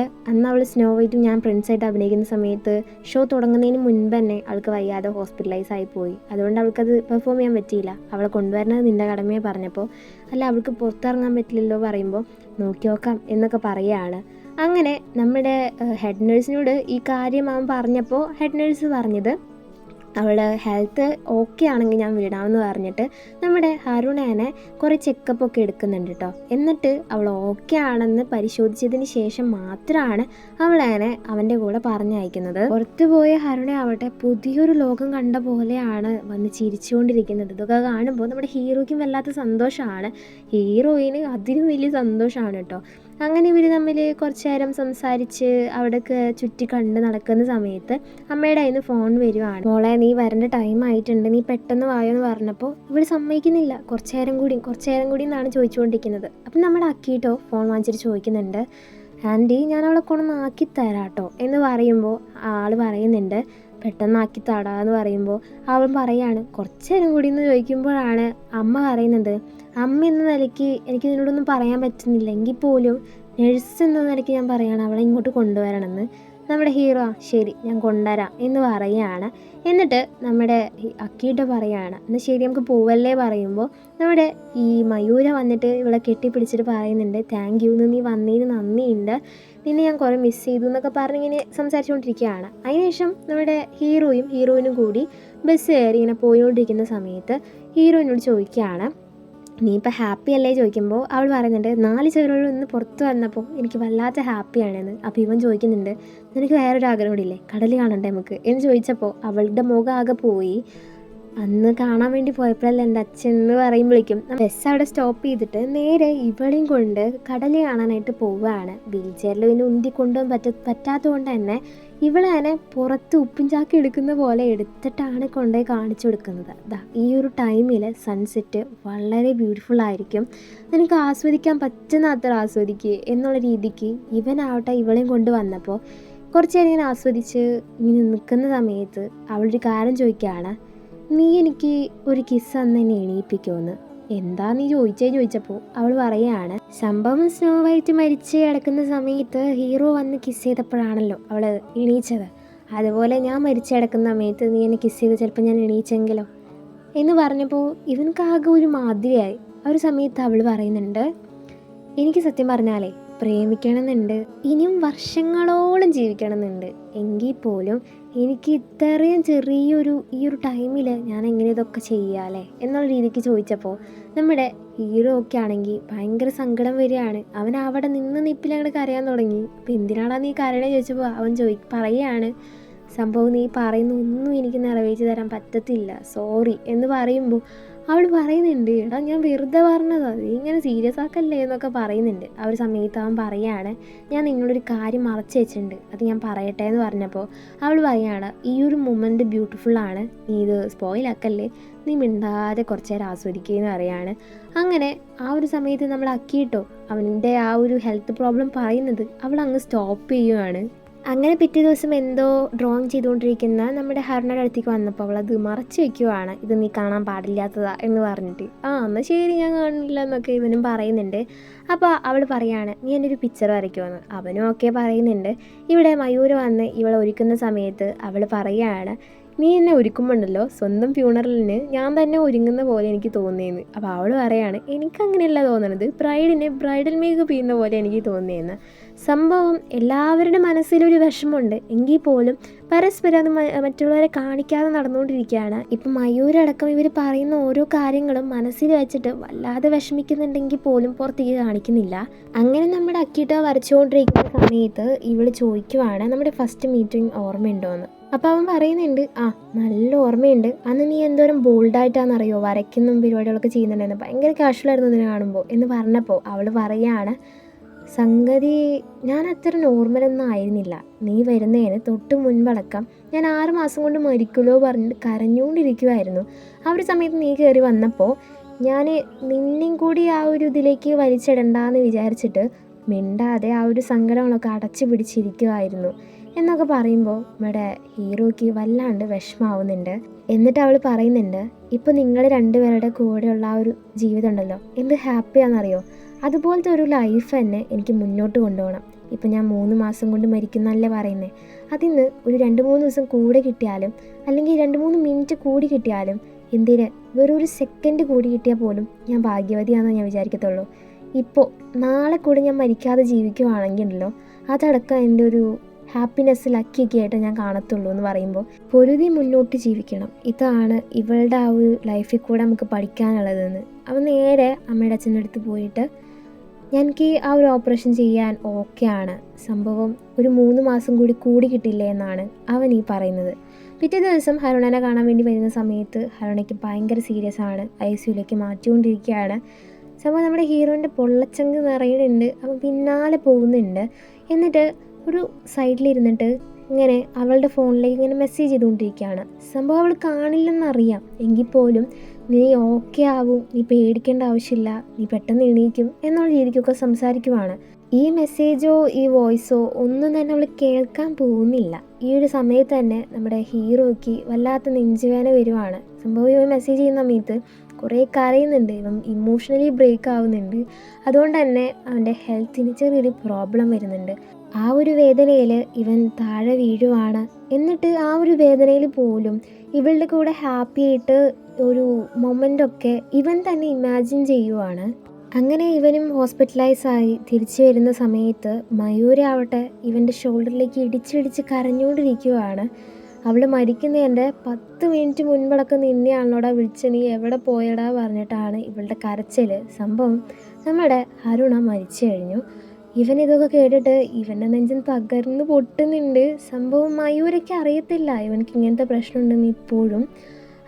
അവൾ സ്നോ വൈറ്റും ഞാൻ പ്രിൻസായിട്ട് അഭിനയിക്കുന്ന സമയത്ത് ഷോ തുടങ്ങുന്നതിന് മുൻപ് തന്നെ അവൾക്ക് വയ്യാതെ ഹോസ്പിറ്റലൈസ് ആയി പോയി. അതുകൊണ്ട് അവൾക്കത് പെർഫോം ചെയ്യാൻ പറ്റിയില്ല. അവളെ കൊണ്ടുവരുന്നത് നിൻ്റെ കടമയെ പറഞ്ഞപ്പോൾ, അല്ല അവൾക്ക് പുറത്തിറങ്ങാൻ പറ്റില്ലല്ലോ പറയുമ്പോൾ നോക്കി നോക്കാം എന്നൊക്കെ പറയുകയാണ്. അങ്ങനെ നമ്മുടെ ഹെഡ് നേഴ്സിനോട് ഈ കാര്യം അവൻ പറഞ്ഞപ്പോൾ ഹെഡ് നേഴ്സ് പറഞ്ഞത്, അവളുടെ ഹെൽത്ത് ഓക്കെ ആണെങ്കിൽ ഞാൻ വിടാമെന്ന് പറഞ്ഞിട്ട് നമ്മുടെ ഹരുണേനെ കുറേ ചെക്കപ്പൊക്കെ എടുക്കുന്നുണ്ട് കേട്ടോ. എന്നിട്ട് അവൾ ഓക്കെ ആണെന്ന് പരിശോധിച്ചതിന് ശേഷം മാത്രമാണ് അവളേനെ അവൻ്റെ കൂടെ പറഞ്ഞയക്കുന്നത്. പുറത്തു പോയ ഹരുണ ആവട്ടെ പുതിയൊരു ലോകം കണ്ട പോലെയാണ് വന്ന് ചിരിച്ചുകൊണ്ടിരിക്കുന്നത്. ഇതൊക്കെ കാണുമ്പോൾ നമ്മുടെ ഹീറോയ്ക്കും വല്ലാത്ത സന്തോഷമാണ്, ഹീറോയിന് അതിനും വലിയ സന്തോഷമാണ് കേട്ടോ. അങ്ങനെ ഇവർ തമ്മിൽ കുറച്ച് നേരം സംസാരിച്ച് അവിടേക്ക് ചുറ്റി കണ്ട് നടക്കുന്ന സമയത്ത് അമ്മയുടെ കയ്യിൽ നിന്ന് ഫോൺ വരുവാണ്. മോളെ നീ വരേണ്ട ടൈം ആയിട്ടുണ്ട്, നീ പെട്ടെന്ന് വായോ എന്ന് പറഞ്ഞപ്പോൾ ഇവൾ സമ്മതിക്കുന്നില്ല. കുറച്ച് നേരം കൂടി എന്നാണ് ചോദിച്ചുകൊണ്ടിരിക്കുന്നത്. അപ്പം നമ്മുടെ അക്കീട്ടോ ഫോൺ വാങ്ങിച്ചിട്ട് ചോദിക്കുന്നുണ്ട്, ആൻറ്റി ഞാൻ അവളെ കൊണ്ടൊന്ന് ആക്കിത്തരാട്ടോ എന്ന് പറയുമ്പോൾ ആൾ പറയുന്നുണ്ട്, പെട്ടെന്നാക്കിത്താടാ എന്ന് പറയുമ്പോൾ അവൻ പറയാണ് കുറച്ച് നേരം കൂടി എന്ന് ചോദിക്കുമ്പോഴാണ് അമ്മ പറയുന്നത്, അമ്മ എന്ന നിലയ്ക്ക് എനിക്ക് ഇതിനോടൊന്നും പറയാൻ പറ്റുന്നില്ല, എങ്കിൽ പോലും നഴ്സ് എന്ന നിലയ്ക്ക് ഞാൻ പറയുകയാണ് അവളെ ഇങ്ങോട്ട് കൊണ്ടുവരണമെന്ന്. നമ്മുടെ ഹീറോ ശരി ഞാൻ കൊണ്ടുവരാം എന്ന് പറയുകയാണ്. എന്നിട്ട് നമ്മുടെ അക്കീട്ട പറയുകയാണ് എന്നാൽ ശരി നമുക്ക് പോവല്ലേ പറയുമ്പോൾ നമ്മുടെ ഈ മയൂര വന്നിട്ട് ഇവളെ കെട്ടിപ്പിടിച്ചിട്ട് പറയുന്നുണ്ട്, താങ്ക് യു, നീ വന്നതിന് നന്ദിയുണ്ട്, നിന്നെ ഞാൻ കുറേ മിസ് ചെയ്തു എന്നൊക്കെ പറഞ്ഞിങ്ങനെ സംസാരിച്ചുകൊണ്ടിരിക്കുകയാണ്. അതിനുശേഷം നമ്മുടെ ഹീറോയിനും കൂടി ബസ് കയറി ഇങ്ങനെ പോയിക്കൊണ്ടിരിക്കുന്ന സമയത്ത് ഹീറോയിനോട് ചോദിക്കുകയാണ്, നീ ഇപ്പോൾ ഹാപ്പി അല്ലേ ചോദിക്കുമ്പോൾ അവൾ പറയുന്നുണ്ട് 4 ചുവരുകളിൽ നിന്ന് പുറത്ത് വന്നപ്പോൾ എനിക്ക് വല്ലാത്ത ഹാപ്പിയാണെന്ന്. അപ്പോൾ ഇവൻ ചോദിക്കുന്നുണ്ട് നിനക്ക് വേറൊരു ആഗ്രഹം കൂടി ഇല്ലേ, കടൽ കാണണ്ടേ നമുക്ക് എന്ന് ചോദിച്ചപ്പോൾ അവളുടെ മുഖം ആകെ പോയി. അന്ന് കാണാൻ വേണ്ടി പോയപ്പോഴല്ലേ എൻ്റെ അച്ഛൻ എന്ന് പറയുമ്പോഴേക്കും ബസ് അവിടെ സ്റ്റോപ്പ് ചെയ്തിട്ട് നേരെ ഇവളെയും കൊണ്ട് കടൽ കാണാനായിട്ട് പോവുകയാണ്. വീൽ ചെയറിൽ പിന്നെ ഉന്തി കൊണ്ടുപോകാൻ പറ്റാത്തത് കൊണ്ട് തന്നെ ഇവളെ തന്നെ പുറത്ത് ഉപ്പും ചാക്കി എടുക്കുന്ന പോലെ എടുത്തിട്ടാണ് കൊണ്ടുപോയി കാണിച്ചു കൊടുക്കുന്നത്. ഈ ഒരു ടൈമിൽ സൺസെറ്റ് വളരെ ബ്യൂട്ടിഫുൾ ആയിരിക്കും, നിനക്ക് ആസ്വദിക്കാൻ പറ്റുന്ന അത്ര ആസ്വദിക്കുക എന്നുള്ള രീതിക്ക് ഇവനാവട്ടെ ഇവളെയും കൊണ്ട് വന്നപ്പോൾ കുറച്ച് നേരം ഇങ്ങനെ ആസ്വദിച്ച് ഇങ്ങനെ നിൽക്കുന്ന സമയത്ത് അവളൊരു കാര്യം ചോദിക്കുകയാണ്, നീ എനിക്ക് ഒരു കിസ് അന്ന് എന്നെ എണീപ്പിക്കുമെന്ന്. എന്താ നീ ചോദിച്ചപ്പോൾ അവൾ പറയുകയാണ്, സംഭവം സ്നോ വൈറ്റ് മരിച്ച് കിടക്കുന്ന സമയത്ത് ഹീറോ വന്ന് കിസ് ചെയ്തപ്പോഴാണല്ലോ അവൾ എണീച്ചത്. അതുപോലെ ഞാൻ മരിച്ച് കിടക്കുന്ന സമയത്ത് നീ എന്നെ കിസ് ചെയ്ത് ചിലപ്പോൾ ഞാൻ എണീച്ചെങ്കിലോ എന്ന് പറഞ്ഞപ്പോൾ ഇവൻക്കാകെ ഒരു മാതിരിയായി. ആ ഒരു സമയത്ത് അവൾ പറയുന്നുണ്ട്, എനിക്ക് സത്യം പറഞ്ഞാലേ പ്രേമിക്കണമെന്നുണ്ട്, ഇനിയും വർഷങ്ങളോളം ജീവിക്കണമെന്നുണ്ട്, എങ്കിൽ പോലും എനിക്ക് ഇത്രയും ഈ ഒരു ടൈമിൽ ഞാൻ എങ്ങനെ ഇതൊക്കെ ചെയ്യാല്ലേ എന്നുള്ള രീതിക്ക് ചോദിച്ചപ്പോൾ നമ്മുടെ ഹീറോ ഒക്കെ ആണെങ്കിൽ ഭയങ്കര സങ്കടം വരികയാണ്. അവൻ അവിടെ നിന്ന് നിപ്പിലങ്ങോട്ട് കരയാൻ തുടങ്ങി. അപ്പോൾ എന്തിനാടാ നീ കരയണേ ചോദിച്ചപ്പോൾ അവൻ പറയുകയാണ്, സംഭവം നീ പറയുന്ന ഒന്നും എനിക്ക് നിറവേറ്റി തരാൻ പറ്റത്തില്ല, സോറി എന്ന് പറയുമ്പോൾ അവൾ പറയുന്നുണ്ട്, എടാ ഞാൻ വെറുതെ പറഞ്ഞതാ, നീ ഇങ്ങനെ സീരിയസ് ആക്കല്ലേ എന്നൊക്കെ പറയുന്നുണ്ട്. ആ ഒരു സമയത്ത് അവൻ പറയുകയാണ്, ഞാൻ നിങ്ങളൊരു കാര്യം മറച്ചു വെച്ചിട്ടുണ്ട്, അത് ഞാൻ പറയട്ടെ എന്ന് പറഞ്ഞപ്പോൾ അവൾ പറയുകയാണ്, ഈ ഒരു മൊമെൻറ്റ് ബ്യൂട്ടിഫുള്ളാണ്, നീ ഇത് സ്പോയിലാക്കല്ലേ, നീ മിണ്ടാതെ കുറച്ച് നേരം ആസ്വദിക്കുക എന്ന് പറയുകയാണ്. അങ്ങനെ ആ ഒരു സമയത്ത് നമ്മൾ അക്കിയിട്ടോ അവൻ്റെ ആ ഒരു ഹെൽത്ത് പ്രോബ്ലം പറയുന്നത് അവൾ അങ്ങ് സ്റ്റോപ്പ് ചെയ്യുകയാണ്. അങ്ങനെ പിറ്റേ ദിവസം എന്തോ ഡ്രോയിങ് ചെയ്തുകൊണ്ടിരിക്കുന്ന നമ്മുടെ ഹരുണയുടെ അടുത്തേക്ക് വന്നപ്പോൾ അവൾ അത് മറച്ചു വയ്ക്കുവാണ്, ഇത് നീ കാണാൻ പാടില്ലാത്തതാ എന്ന് പറഞ്ഞിട്ട്. എന്നാൽ ശരി ഞാൻ കാണില്ല എന്നൊക്കെ ഇവനും പറയുന്നുണ്ട്. അപ്പോൾ അവൾ പറയാണ്, നീ എൻ്റെ ഒരു പിക്ചർ വരയ്ക്കുമെന്ന്. അവനും ഒക്കെ പറയുന്നുണ്ട്. ഇവിടെ മയൂര് വന്ന് ഇവളെ ഒരുക്കുന്ന സമയത്ത് അവൾ പറയുകയാണ്, നീ എന്നെ ഒരുക്കുമ്പോണ്ടല്ലോ സ്വന്തം ഫ്യൂണറലിന് ഞാൻ തന്നെ ഒരുങ്ങുന്ന പോലെ എനിക്ക് തോന്നിയെന്ന്. അപ്പോൾ അവൾ പറയാണ്, എനിക്കങ്ങനെയല്ല തോന്നണത്, ബ്രൈഡൽ മേക്കപ്പ് ചെയ്യുന്ന പോലെ എനിക്ക് തോന്നിയെന്ന്. സംഭവം എല്ലാവരുടെ മനസ്സിലൊരു വിഷമമുണ്ട്, എങ്കിൽ പോലും പരസ്പരം അത് മറ്റുള്ളവരെ കാണിക്കാതെ നടന്നുകൊണ്ടിരിക്കുകയാണ്. ഇപ്പം മയൂരടക്കം ഇവർ പറയുന്ന ഓരോ കാര്യങ്ങളും മനസ്സിൽ വെച്ചിട്ട് വല്ലാതെ വിഷമിക്കുന്നുണ്ടെങ്കിൽ പോലും പുറത്തേക്ക് കാണിക്കുന്നില്ല. അങ്ങനെ നമ്മുടെ അക്കിട്ടോ വരച്ചുകൊണ്ടിരിക്കുന്ന സമയത്ത് ഇവൾ ചോദിക്കുവാണ്, നമ്മുടെ ഫസ്റ്റ് മീറ്റിംഗ് ഓർമ്മയുണ്ടോ എന്ന്. അപ്പോൾ അവൻ പറയുന്നുണ്ട്, നല്ല ഓർമ്മയുണ്ട്, അന്ന് നീ എന്തോരം ബോൾഡായിട്ടാണെന്നറിയോ വരയ്ക്കുന്ന പരിപാടികളൊക്കെ ചെയ്യുന്നുണ്ടായിരുന്നു, ഭയങ്കര കാഷ്വലായിരുന്നു ഇതിനെ കാണുമ്പോൾ എന്ന് പറഞ്ഞപ്പോൾ അവൾ പറയുകയാണ്, സംഗതി ഞാൻ അത്ര നോർമലൊന്നും ആയിരുന്നില്ല, നീ വരുന്നതിന് തൊട്ട് മുൻപടക്കം ഞാൻ 6 മാസം കൊണ്ട് മരിക്കുമല്ലോ പറഞ്ഞിട്ട് കരഞ്ഞുകൊണ്ടിരിക്കുമായിരുന്നു. ആ ഒരു സമയത്ത് നീ കയറി വന്നപ്പോൾ ഞാൻ നിന്നെയും കൂടി ആ ഒരു ഇതിലേക്ക് വലിച്ചിടണ്ടെന്ന് വിചാരിച്ചിട്ട് മിണ്ടാതെ ആ ഒരു സങ്കടങ്ങളൊക്കെ അടച്ചു പിടിച്ചിരിക്കുമായിരുന്നു എന്നൊക്കെ പറയുമ്പോൾ നമ്മുടെ ഹീറോയ്ക്ക് വല്ലാണ്ട് വിഷമാവുന്നുണ്ട്. എന്നിട്ട് അവൾ പറയുന്നുണ്ട്, ഇപ്പോൾ നിങ്ങൾ രണ്ടുപേരുടെ കൂടെയുള്ള ആ ഒരു ജീവിതം ഉണ്ടല്ലോ എന്ത് ഹാപ്പിയാണെന്നറിയോ, അതുപോലത്തെ ഒരു ലൈഫ് തന്നെ എനിക്ക് മുന്നോട്ട് കൊണ്ടുപോകണം. ഇപ്പം ഞാൻ 3 മാസം കൊണ്ട് മരിക്കുന്നല്ലേ പറയുന്നത്, അതിന്ന് ഒരു 2-3 ദിവസം കൂടെ കിട്ടിയാലും അല്ലെങ്കിൽ 2-3 മിനിറ്റ് കൂടി കിട്ടിയാലും എന്തിന് വെറൊരു സെക്കൻഡ് കൂടി കിട്ടിയാൽ പോലും ഞാൻ ഭാഗ്യവതിയാണെന്ന് ഞാൻ വിചാരിക്കത്തുള്ളൂ. ഇപ്പോൾ നാളെ കൂടി ഞാൻ മരിക്കാതെ ജീവിക്കുവാണെങ്കിൽ ഉണ്ടല്ലോ അതടക്കം എൻ്റെ ഒരു ഹാപ്പിനെസ് ലക്കിയൊക്കെ ആയിട്ട് ഞാൻ കാണത്തുള്ളൂ എന്ന് പറയുമ്പോൾ പൊരുതി മുന്നോട്ട് ജീവിക്കണം, ഇതാണ് ഇവളുടെ ആ ഒരു ലൈഫിൽ കൂടെ നമുക്ക് പഠിക്കാനുള്ളതെന്ന്. അവൻ നേരെ അമ്മയുടെ അച്ഛൻ്റെ അടുത്ത് പോയിട്ട് എനിക്ക് ആ ഒരു ഓപ്പറേഷൻ ചെയ്യാൻ ഓക്കെയാണ്, സംഭവം ഒരു 3 മാസം കൂടി കിട്ടില്ലേ എന്നാണ് അവൻ ഈ പറയുന്നത്. പിറ്റേ ദിവസം ഹരുണനെ കാണാൻ വേണ്ടി വരുന്ന സമയത്ത് ഹരുണയ്ക്ക് ഭയങ്കര സീരിയസ് ആണ്, ICUലേക്ക് മാറ്റിക്കൊണ്ടിരിക്കുകയാണ്. സംഭവം നമ്മുടെ ഹീറോൻ്റെ പൊള്ളച്ചങ്ക് നിറയുന്നുണ്ട്, അവൻ പിന്നാലെ പോകുന്നുണ്ട്. എന്നിട്ട് ഒരു സൈഡിലിരുന്നിട്ട് ഇങ്ങനെ അവളുടെ ഫോണിലേക്ക് ഇങ്ങനെ മെസ്സേജ് ചെയ്തുകൊണ്ടിരിക്കുകയാണ്. സംഭവം അവൾ കാണില്ലെന്നറിയാം, എങ്കിൽ പോലും നീ ഓക്കെ ആവും, നീ പേടിക്കേണ്ട ആവശ്യമില്ല, നീ പെട്ടെന്ന് എണീക്കും എന്നുള്ള രീതിക്കൊക്കെ സംസാരിക്കുവാണ്. ഈ മെസ്സേജോ ഈ വോയിസോ ഒന്നും തന്നെ അവൾ കേൾക്കാൻ പോകുന്നില്ല. ഈ ഒരു സമയത്ത് തന്നെ നമ്മുടെ ഹീറോയ്ക്ക് വല്ലാത്ത നെഞ്ചുവേദന വരുവാണ്. സംഭവം ഇവൻ മെസ്സേജ് ചെയ്യുന്ന സമയത്ത് കുറേ കരയുന്നുണ്ട്, ഇവൻ ഇമോഷണലി ബ്രേക്ക് ആവുന്നുണ്ട്. അതുകൊണ്ട് തന്നെ അവൻ്റെ ഹെൽത്തിന് ചെറിയൊരു പ്രോബ്ലം വരുന്നുണ്ട്. ആ ഒരു വേദനയിൽ ഇവൻ താഴെ വീഴുവാണ്. എന്നിട്ട് ആ ഒരു വേദനയിൽ പോലും ഇവളുടെ കൂടെ ഹാപ്പി ആയിട്ട് ഒരു മൊമെൻ്റൊക്കെ ഇവൻ തന്നെ ഇമാജിൻ ചെയ്യുവാണ്. അങ്ങനെ ഇവനും ഹോസ്പിറ്റലൈസായി തിരിച്ചു വരുന്ന സമയത്ത് മയൂര ആവട്ടെ ഇവൻ്റെ ഷോൾഡറിലേക്ക് ഇടിച്ചിടിച്ച് കരഞ്ഞുകൊണ്ടിരിക്കുവാണ്. അവൾ മരിക്കുന്നതിൻ്റെ 10 മിനിറ്റ് മുൻപടക്കം നിന്നെയാണല്ലോടാ വിളിച്ച് നീ എവിടെ പോയടാ പറഞ്ഞിട്ടാണ് ഇവളുടെ കരച്ചിൽ. സംഭവം നമ്മുടെ അരുണ മരിച്ചു കഴിഞ്ഞു. ഇവനിതൊക്കെ കേട്ടിട്ട് ഇവൻ്റെ നെഞ്ചിൻ തകർന്ന് പൊട്ടുന്നുണ്ട്. സംഭവം മയൂരയ്ക്ക് അറിയത്തില്ല ഇവനക്ക് ഇങ്ങനത്തെ പ്രശ്നമുണ്ടെന്ന് ഇപ്പോഴും.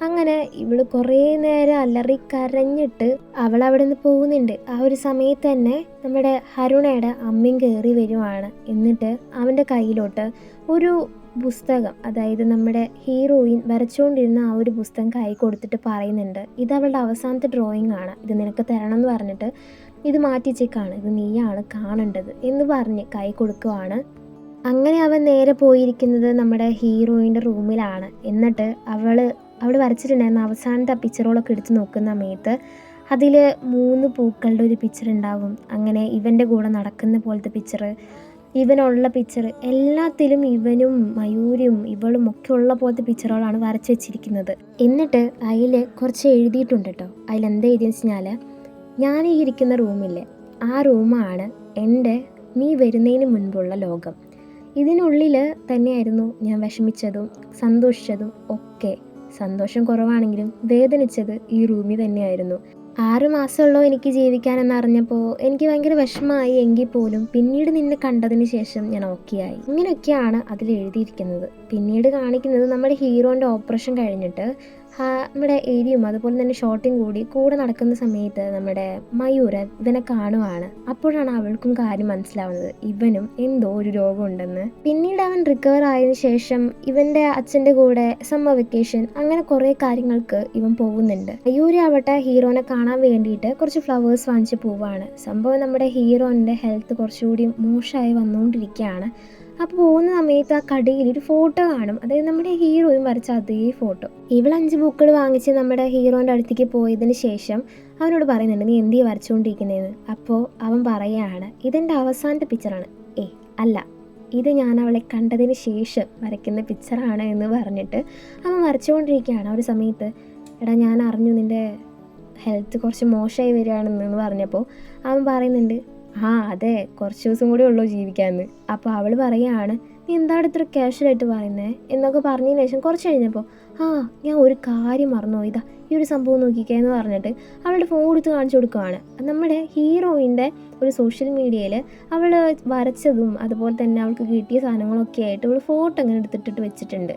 അങ്ങനെ ഇവൾ കുറേ നേരം അലറി കരഞ്ഞിട്ട് അവൾ അവിടെ നിന്ന് പോകുന്നുണ്ട്. ആ ഒരു സമയത്ത് തന്നെ നമ്മുടെ അരുണയുടെ അമ്മയും കയറി വരുവാണ്. എന്നിട്ട് അവൻ്റെ കയ്യിലോട്ട് ഒരു പുസ്തകം, അതായത് നമ്മുടെ ഹീറോയിൻ വരച്ചുകൊണ്ടിരുന്ന ആ ഒരു പുസ്തകം കൈ കൊടുത്തിട്ട് പറയുന്നുണ്ട്, ഇത് അവളുടെ അവസാനത്തെ ഡ്രോയിങ് ആണ്, ഇത് നിനക്ക് തരണം എന്ന് പറഞ്ഞിട്ട് ഇത് മാറ്റിച്ചേക്കാണ്, ഇത് നീയാണ് കാണേണ്ടത് എന്ന് പറഞ്ഞ് കൈ കൊടുക്കുവാണ്. അങ്ങനെ അവൻ നേരെ പോയിരിക്കുന്നത് നമ്മുടെ ഹീറോയിൻ്റെ റൂമിലാണ്. എന്നിട്ട് അവൾ വരച്ചിട്ടുണ്ടായിരുന്ന അവസാനത്തെ പിക്ചറുകളൊക്കെ എടുത്ത് നോക്കുന്ന സമയത്ത് അതിൽ 3 പൂക്കളുടെ ഒരു പിക്ചർ ഉണ്ടാവും. അങ്ങനെ ഇവൻ്റെ കൂടെ നടക്കുന്ന പോലത്തെ പിക്ചർ, ഇവനുള്ള പിക്ചർ, എല്ലാത്തിലും ഇവനും മയൂരും ഇവളും ഒക്കെ ഉള്ള പോലത്തെ പിക്ചറുകളാണ് വരച്ച് വെച്ചിരിക്കുന്നത്. എന്നിട്ട് അതിൽ കുറച്ച് എഴുതിയിട്ടുണ്ട് കേട്ടോ. അതിലെന്താ എഴുതിയെന്ന് വെച്ച് കഴിഞ്ഞാൽ, ഞാൻ ഈ ഇരിക്കുന്ന റൂമില്ലേ ആ റൂമാണ് നീ വരുന്നതിന് മുൻപുള്ള ലോകം. ഇതിനുള്ളിൽ തന്നെയായിരുന്നു ഞാൻ വിഷമിച്ചതും സന്തോഷിച്ചതും ഒക്കെ. സന്തോഷം കുറവാണെങ്കിലും വേദനിച്ചത് ഈ റൂമിൽ തന്നെയായിരുന്നു. 6 മാസമുള്ളോ എനിക്ക് ജീവിക്കാനെന്ന് അറിഞ്ഞപ്പോൾ എനിക്ക് ഭയങ്കര വിഷമമായി. എങ്കിൽ പോലും പിന്നീട് നിന്നെ കണ്ടതിന് ശേഷം ഞാൻ ഓക്കെയായി. ഇങ്ങനെയൊക്കെയാണ് അതിൽ എഴുതിയിരിക്കുന്നത്. പിന്നീട് കാണിക്കുന്നത് നമ്മുടെ ഹീറോൻ്റെ ഓപ്പറേഷൻ കഴിഞ്ഞിട്ട് നമ്മുടെ ഏരിയയും അതുപോലെ തന്നെ ഷോട്ടിങ് കൂടെ നടക്കുന്ന സമയത്ത് നമ്മുടെ മയൂര ഇവനെ കാണുവാണ്. അപ്പോഴാണ് അവൾക്കും കാര്യം മനസ്സിലാവുന്നത്, ഇവനും എന്തോ ഒരു രോഗമുണ്ടെന്ന്. പിന്നീട് അവൻ റിക്കവർ ആയതിനു ശേഷം ഇവൻ്റെ അച്ഛൻ്റെ കൂടെ സമ്മർ വെക്കേഷൻ അങ്ങനെ കുറേ കാര്യങ്ങൾക്ക് ഇവൻ പോകുന്നുണ്ട്. മയൂര ആവട്ടെ ഹീറോനെ കാണാൻ വേണ്ടിയിട്ട് കുറച്ച് ഫ്ലവേഴ്സ് വാങ്ങിച്ച് പോവാണ്. സംഭവം നമ്മുടെ ഹീറോൻ്റെ ഹെൽത്ത് കുറച്ചുകൂടി മോശമായി വന്നുകൊണ്ടിരിക്കുകയാണ്. അപ്പോൾ പോകുന്ന സമയത്ത് ആ കടയിൽ ഒരു ഫോട്ടോ കാണും, അതായത് നമ്മുടെ ഹീറോയും വരച്ച അതേ ഫോട്ടോ. ഇവൾ 5 പൂക്കൾ വാങ്ങിച്ച് നമ്മുടെ ഹീറോൻ്റെ അടുത്തേക്ക് പോയതിന് ശേഷം അവനോട് പറയുന്നുണ്ട്, നീ എന്തിനാ വരച്ചുകൊണ്ടിരിക്കുന്നതെന്ന്. അപ്പോൾ അവൻ പറയുകയാണ്, ഇതെൻ്റെ അവസാനത്തെ പിക്ചറാണ്. അല്ല, ഇത് ഞാൻ അവളെ കണ്ടതിന് ശേഷം വരയ്ക്കുന്ന പിക്ചറാണ് എന്ന് പറഞ്ഞിട്ട് അവൻ വരച്ചുകൊണ്ടിരിക്കുകയാണ്. ആ ഒരു സമയത്ത്, എടാ ഞാൻ അറിഞ്ഞു നിൻ്റെ ഹെൽത്ത് കുറച്ച് മോശമായി വരികയാണെന്ന് പറഞ്ഞപ്പോൾ അവൻ പറയുന്നുണ്ട്, അതെ, കുറച്ച് ദിവസം കൂടി ഉള്ളൂ ജീവിക്കാമെന്ന്. അപ്പോൾ അവൾ പറയുകയാണ്, നീ എന്താണ് ഇത്ര കാഷ്വലായിട്ട് പറയുന്നത് എന്നൊക്കെ പറഞ്ഞതിന് ശേഷം കുറച്ച് കഴിഞ്ഞപ്പോൾ, ഞാൻ ഒരു കാര്യം മറന്നു, ഇതാ ഈ ഒരു സംഭവം നോക്കിക്കേ എന്ന് പറഞ്ഞിട്ട് അവളുടെ ഫോൺ എടുത്ത് കാണിച്ചു കൊടുക്കുകയാണ്. നമ്മുടെ ഹീറോയിൻ്റെ ഒരു സോഷ്യൽ മീഡിയയിൽ അവൾ വരച്ചതും അതുപോലെ തന്നെ അവൾക്ക് കിട്ടിയ സാധനങ്ങളൊക്കെ ആയിട്ട് അവൾ ഫോട്ടോ അങ്ങനെ എടുത്തിട്ടിട്ട് വെച്ചിട്ടുണ്ട്.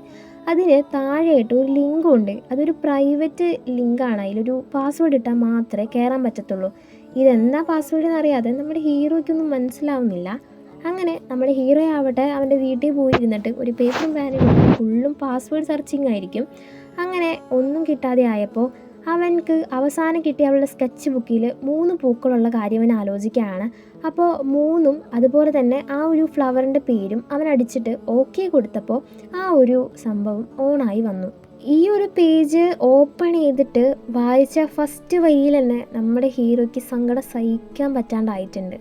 അതിന് താഴെയായിട്ട് ഒരു ലിങ്കുണ്ട്. അതൊരു പ്രൈവറ്റ് ലിങ്കാണ്. അതിലൊരു പാസ്വേഡ് ഇട്ടാൽ മാത്രമേ കയറാൻ പറ്റത്തുള്ളൂ. ഇതെന്താ പാസ്വേഡ് എന്നറിയാതെ നമ്മുടെ ഹീറോയ്ക്കൊന്നും മനസ്സിലാവുന്നില്ല. അങ്ങനെ നമ്മുടെ ഹീറോ ആവട്ടെ അവൻ്റെ വീട്ടിൽ പോയിരുന്നിട്ട് ഒരു പേപ്പറും പാനും ഫുള്ളും പാസ്വേഡ് സെർച്ചിങ് ആയിരിക്കും. അങ്ങനെ ഒന്നും കിട്ടാതെ ആയപ്പോൾ അവൻക്ക് അവസാനം കിട്ടിയ അവളുടെ സ്കെച്ച് ബുക്കിൽ 3 പൂക്കളുള്ള കാര്യം അവൻ ആലോചിക്കുകയാണ്. അപ്പോൾ 3ഉം അതുപോലെ തന്നെ ആ ഒരു ഫ്ലവറിൻ്റെ പേരും അവൻ അടിച്ചിട്ട് ഓക്കെ കൊടുത്തപ്പോൾ ആ ഒരു സംഭവം ഓണായി വന്നു. ഈ ഒരു പേജ് ഓപ്പൺ ചെയ്തിട്ട് വായിച്ച ഫസ്റ്റ് വരിയിൽ തന്നെ നമ്മുടെ ഹീറോയ്ക്ക് സങ്കടം സഹിക്കാൻ പറ്റാണ്ടായിട്ടുണ്ട്.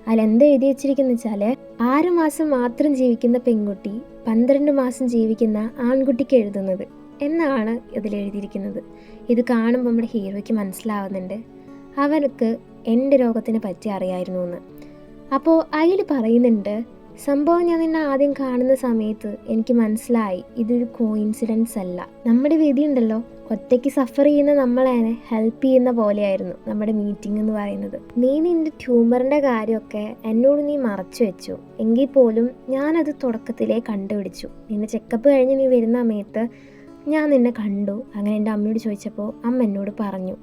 അതിലെന്ത് എഴുതി വെച്ചിരിക്കുന്നത് വെച്ചാൽ, 6 മാസം മാത്രം ജീവിക്കുന്ന പെൺകുട്ടി 12 മാസം ജീവിക്കുന്ന ആൺകുട്ടിക്ക് എഴുതുന്നത് എന്നാണ് ഇതിൽ എഴുതിയിരിക്കുന്നത്. ഇത് കാണുമ്പോൾ നമ്മുടെ ഹീറോയ്ക്ക് മനസ്സിലാവുന്നുണ്ട് അവർക്ക് എൻ്റെ രോഗത്തിനെ പറ്റി അറിയായിരുന്നു എന്ന്. അപ്പോൾ അതിൽ പറയുന്നുണ്ട്, സംഭവം ഞാൻ നിന്നെ ആദ്യം കാണുന്ന സമയത്ത് എനിക്ക് മനസ്സിലായി ഇതൊരു കോയിൻസിഡൻസ് അല്ല. നമ്മുടെ വിധി ഉണ്ടല്ലോ, ഒറ്റയ്ക്ക് സഫർ ചെയ്യുന്ന നമ്മളെ ഹെൽപ്പ് ചെയ്യുന്ന പോലെയായിരുന്നു നമ്മുടെ മീറ്റിംഗ് എന്ന് പറയുന്നത്. നീ നിൻ്റെ ട്യൂമറിൻ്റെ കാര്യമൊക്കെ എന്നോട് നീ മറച്ചു വെച്ചു, എങ്കിൽ പോലും ഞാനത് തുടക്കത്തിലേ കണ്ടുപിടിച്ചു. നിന്നെ ചെക്കപ്പ് കഴിഞ്ഞ് നീ വരുന്ന സമയത്ത് ഞാൻ നിന്നെ കണ്ടു. അങ്ങനെ എൻ്റെ അമ്മയോട് ചോദിച്ചപ്പോൾ അമ്മ എന്നോട് പറഞ്ഞു.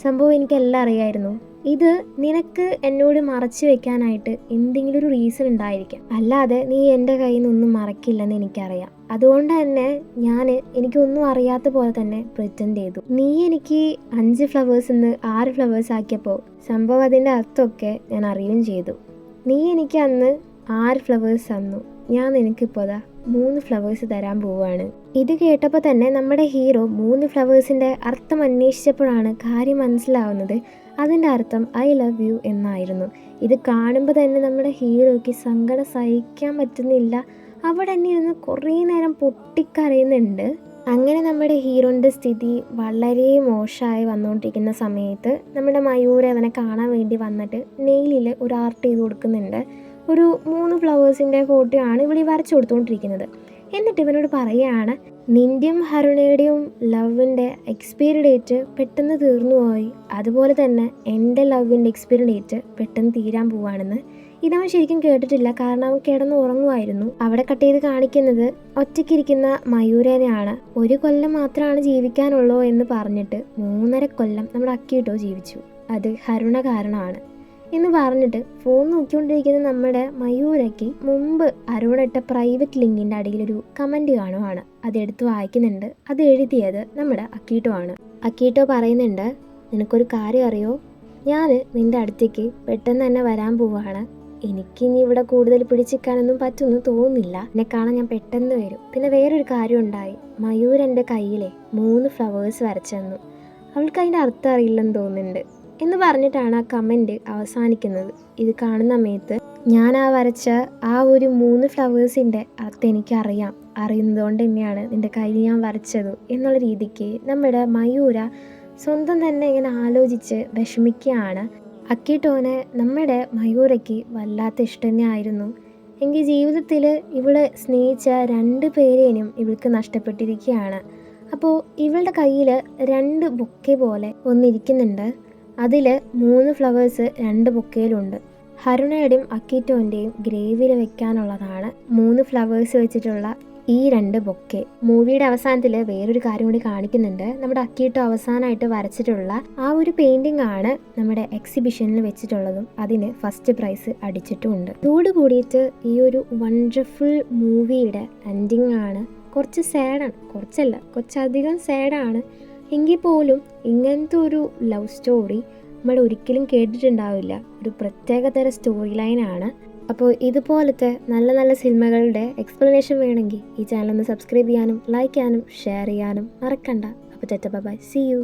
സംഭവം എനിക്കെല്ലാം അറിയായിരുന്നു. ഇത് നിനക്ക് എന്നോട് മറച്ചു വെക്കാനായിട്ട് എന്തെങ്കിലും ഒരു റീസൺ ഉണ്ടായിരിക്കാം, അല്ലാതെ നീ എൻ്റെ കയ്യിൽ നിന്നൊന്നും മറക്കില്ലെന്ന് എനിക്കറിയാം. അതുകൊണ്ട് തന്നെ എനിക്കൊന്നും അറിയാത്ത പോലെ തന്നെ പ്രിറ്റൻഡ് ചെയ്തു. നീ എനിക്ക് 5 ഫ്ലവേഴ്സിൽ നിന്ന് 6 ഫ്ലവേഴ്സ് ആക്കിയപ്പോൾ സംഭവം അതിൻ്റെ അർത്ഥമൊക്കെ ഞാൻ അറിയുകയും ചെയ്തു. നീ എനിക്ക് അന്ന് 6 ഫ്ലവേഴ്സ് തന്നു, ഞാൻ നിനക്കിപ്പോൾ 3 ഫ്ലവേഴ്സ് തരാൻ പോവുകയാണ്. ഇത് കേട്ടപ്പോൾ തന്നെ നമ്മുടെ ഹീറോ 3 ഫ്ലവേഴ്സിൻ്റെ അർത്ഥം അന്വേഷിച്ചപ്പോഴാണ് കാര്യം മനസ്സിലാവുന്നത്. അതിൻ്റെ അർത്ഥം ഐ ലവ് യു എന്നായിരുന്നു. ഇത് കാണുമ്പോൾ തന്നെ നമ്മുടെ ഹീറോയ്ക്ക് സങ്കടം സഹിക്കാൻ പറ്റുന്നില്ല. അവിടെ തന്നെ ഇരുന്ന് കുറേ നേരം പൊട്ടിക്കരയുന്നുണ്ട്. അങ്ങനെ നമ്മുടെ ഹീറോൻ്റെ സ്ഥിതി വളരെ മോശമായി വന്നുകൊണ്ടിരിക്കുന്ന സമയത്ത് നമ്മുടെ മയൂര അവനെ കാണാൻ വേണ്ടി വന്നിട്ട് നെയിലിൽ ഒരു ആർട്ട് ചെയ്ത് കൊടുക്കുന്നുണ്ട്. ഒരു 3 ഫ്ലവേഴ്സിൻ്റെ ഫോട്ടോ ആണ് ഇവിടെ വരച്ചു കൊടുത്തുകൊണ്ടിരിക്കുന്നത്. എന്നിട്ട് ഇവനോട് പറയുകയാണ്, നിൻ്റെയും ഹരുണയുടെയും ലവിൻ്റെ എക്സ്പയറി ഡേറ്റ് പെട്ടെന്ന് തീർന്നു പോയി, അതുപോലെ തന്നെ എൻ്റെ ലവിൻ്റെ എക്സ്പയറി ഡേറ്റ് പെട്ടെന്ന് തീരാൻ പോവാണെന്ന്. ഇതവൻ ശരിക്കും കേട്ടിട്ടില്ല, കാരണം അവൻ കിടന്ന് ഉറങ്ങുമായിരുന്നു. അവിടെ കട്ട് ചെയ്ത് കാണിക്കുന്നത് ഒറ്റയ്ക്കിരിക്കുന്ന മയൂരനെയാണ്. 1 കൊല്ലം മാത്രമാണ് ജീവിക്കാനുള്ളൂ എന്ന് പറഞ്ഞിട്ട് 3.5 കൊല്ലം നമ്മുടെ അക്കീട്ടോ ജീവിച്ചു. അത് ഹരുണ കാരണമാണ് എന്ന് പറഞ്ഞിട്ട് ഫോൺ നോക്കിക്കൊണ്ടിരിക്കുന്ന നമ്മുടെ മയൂരയ്ക്ക് മുമ്പ് അരുണ ഇട്ട പ്രൈവറ്റ് ലിങ്കിൻ്റെ അടിയിലൊരു കമൻറ്റ് കാണുവാണ്. അതെടുത്ത് വായിക്കുന്നുണ്ട്. അത് എഴുതിയത് നമ്മുടെ അക്കീട്ടോ ആണ്. അക്കീട്ടോ പറയുന്നുണ്ട്, നിനക്കൊരു കാര്യം അറിയോ, ഞാൻ നിൻ്റെ അടുത്തേക്ക് പെട്ടെന്ന് തന്നെ വരാൻ പോവാണ്. എനിക്കിനി ഇവിടെ കൂടുതൽ പിടിച്ചിരിക്കാനൊന്നും പറ്റുമെന്ന് തോന്നുന്നില്ല. എന്നെ കാണാൻ ഞാൻ പെട്ടെന്ന് വരും. പിന്നെ വേറൊരു കാര്യം ഉണ്ടായി, മയൂർ എൻ്റെ കയ്യിലെ 3 ഫ്ലവേഴ്സ് വരച്ചെന്നു. അവൾക്ക് അതിൻ്റെ അർത്ഥം അറിയില്ലെന്ന് തോന്നുന്നുണ്ട് എന്ന് പറഞ്ഞിട്ടാണ് ആ കമൻറ്റ് അവസാനിക്കുന്നത്. ഇത് കാണുന്ന സമയത്ത് ഞാൻ വരച്ച ആ ഒരു 3 ഫ്ലവേഴ്സിൻ്റെ അർത്ഥം എനിക്കറിയാം, അറിയുന്നതുകൊണ്ട് തന്നെയാണ് നിൻ്റെ കയ്യിൽ ഞാൻ വരച്ചത് എന്നുള്ള രീതിക്ക് നമ്മുടെ മയൂര സ്വന്തം തന്നെ ഇങ്ങനെ ആലോചിച്ച് വിഷമിക്കുകയാണ്. അക്കീട്ടോനെ നമ്മുടെ മയൂരയ്ക്ക് വല്ലാത്ത ഇഷ്ടം തന്നെയായിരുന്നു. എങ്കിൽ ജീവിതത്തിൽ ഇവള് സ്നേഹിച്ച 2 പേരേനും ഇവൾക്ക് നഷ്ടപ്പെട്ടിരിക്കുകയാണ്. അപ്പോൾ ഇവളുടെ കയ്യിൽ 2 ബൊക്കെ പോലെ ഒന്നിരിക്കുന്നുണ്ട്. അതിൽ 3 ഫ്ലവേഴ്സ് 2 ബൊക്കയിലുണ്ട്. ഹരുണയുടെയും അക്കീറ്റോൻ്റെയും ഗ്രേവിൽ വെക്കാനുള്ളതാണ് 3 ഫ്ലവേഴ്സ് വെച്ചിട്ടുള്ള ഈ 2 ബൊക്കെ. മൂവിയുടെ അവസാനത്തിൽ വേറൊരു കാര്യം കൂടി കാണിക്കുന്നുണ്ട്. നമ്മുടെ അക്കീട്ടോ അവസാനമായിട്ട് വരച്ചിട്ടുള്ള ആ ഒരു പെയിൻറ്റിംഗ് ആണ് നമ്മുടെ എക്സിബിഷനിൽ വെച്ചിട്ടുള്ളതും അതിന് ഫസ്റ്റ് പ്രൈസ് അടിച്ചിട്ടുമുണ്ട്. ഇതോട് കൂടിയിട്ട് ഈ ഒരു വണ്ടർഫുൾ മൂവിയുടെ എൻഡിങ് ആണ്. കുറച്ച് സാഡാണ്, കുറച്ചധികം സാഡാണ്. എങ്കിൽ പോലും ഇങ്ങനത്തെ ഒരു ലവ് സ്റ്റോറി നമ്മൾ ഒരിക്കലും കേട്ടിട്ടുണ്ടാവില്ല. ഒരു പ്രത്യേകതരം സ്റ്റോറി ലൈനാണ്. അപ്പോൾ ഇതുപോലത്തെ നല്ല നല്ല സിനിമകളുടെ എക്സ്പ്ലനേഷൻ വേണമെങ്കിൽ ഈ ചാനൽ ഒന്ന് സബ്സ്ക്രൈബ് ചെയ്യാനും ലൈക്ക് ചെയ്യാനും ഷെയർ ചെയ്യാനും മറക്കണ്ട. അപ്പോൾ ബൈ, സീ യു.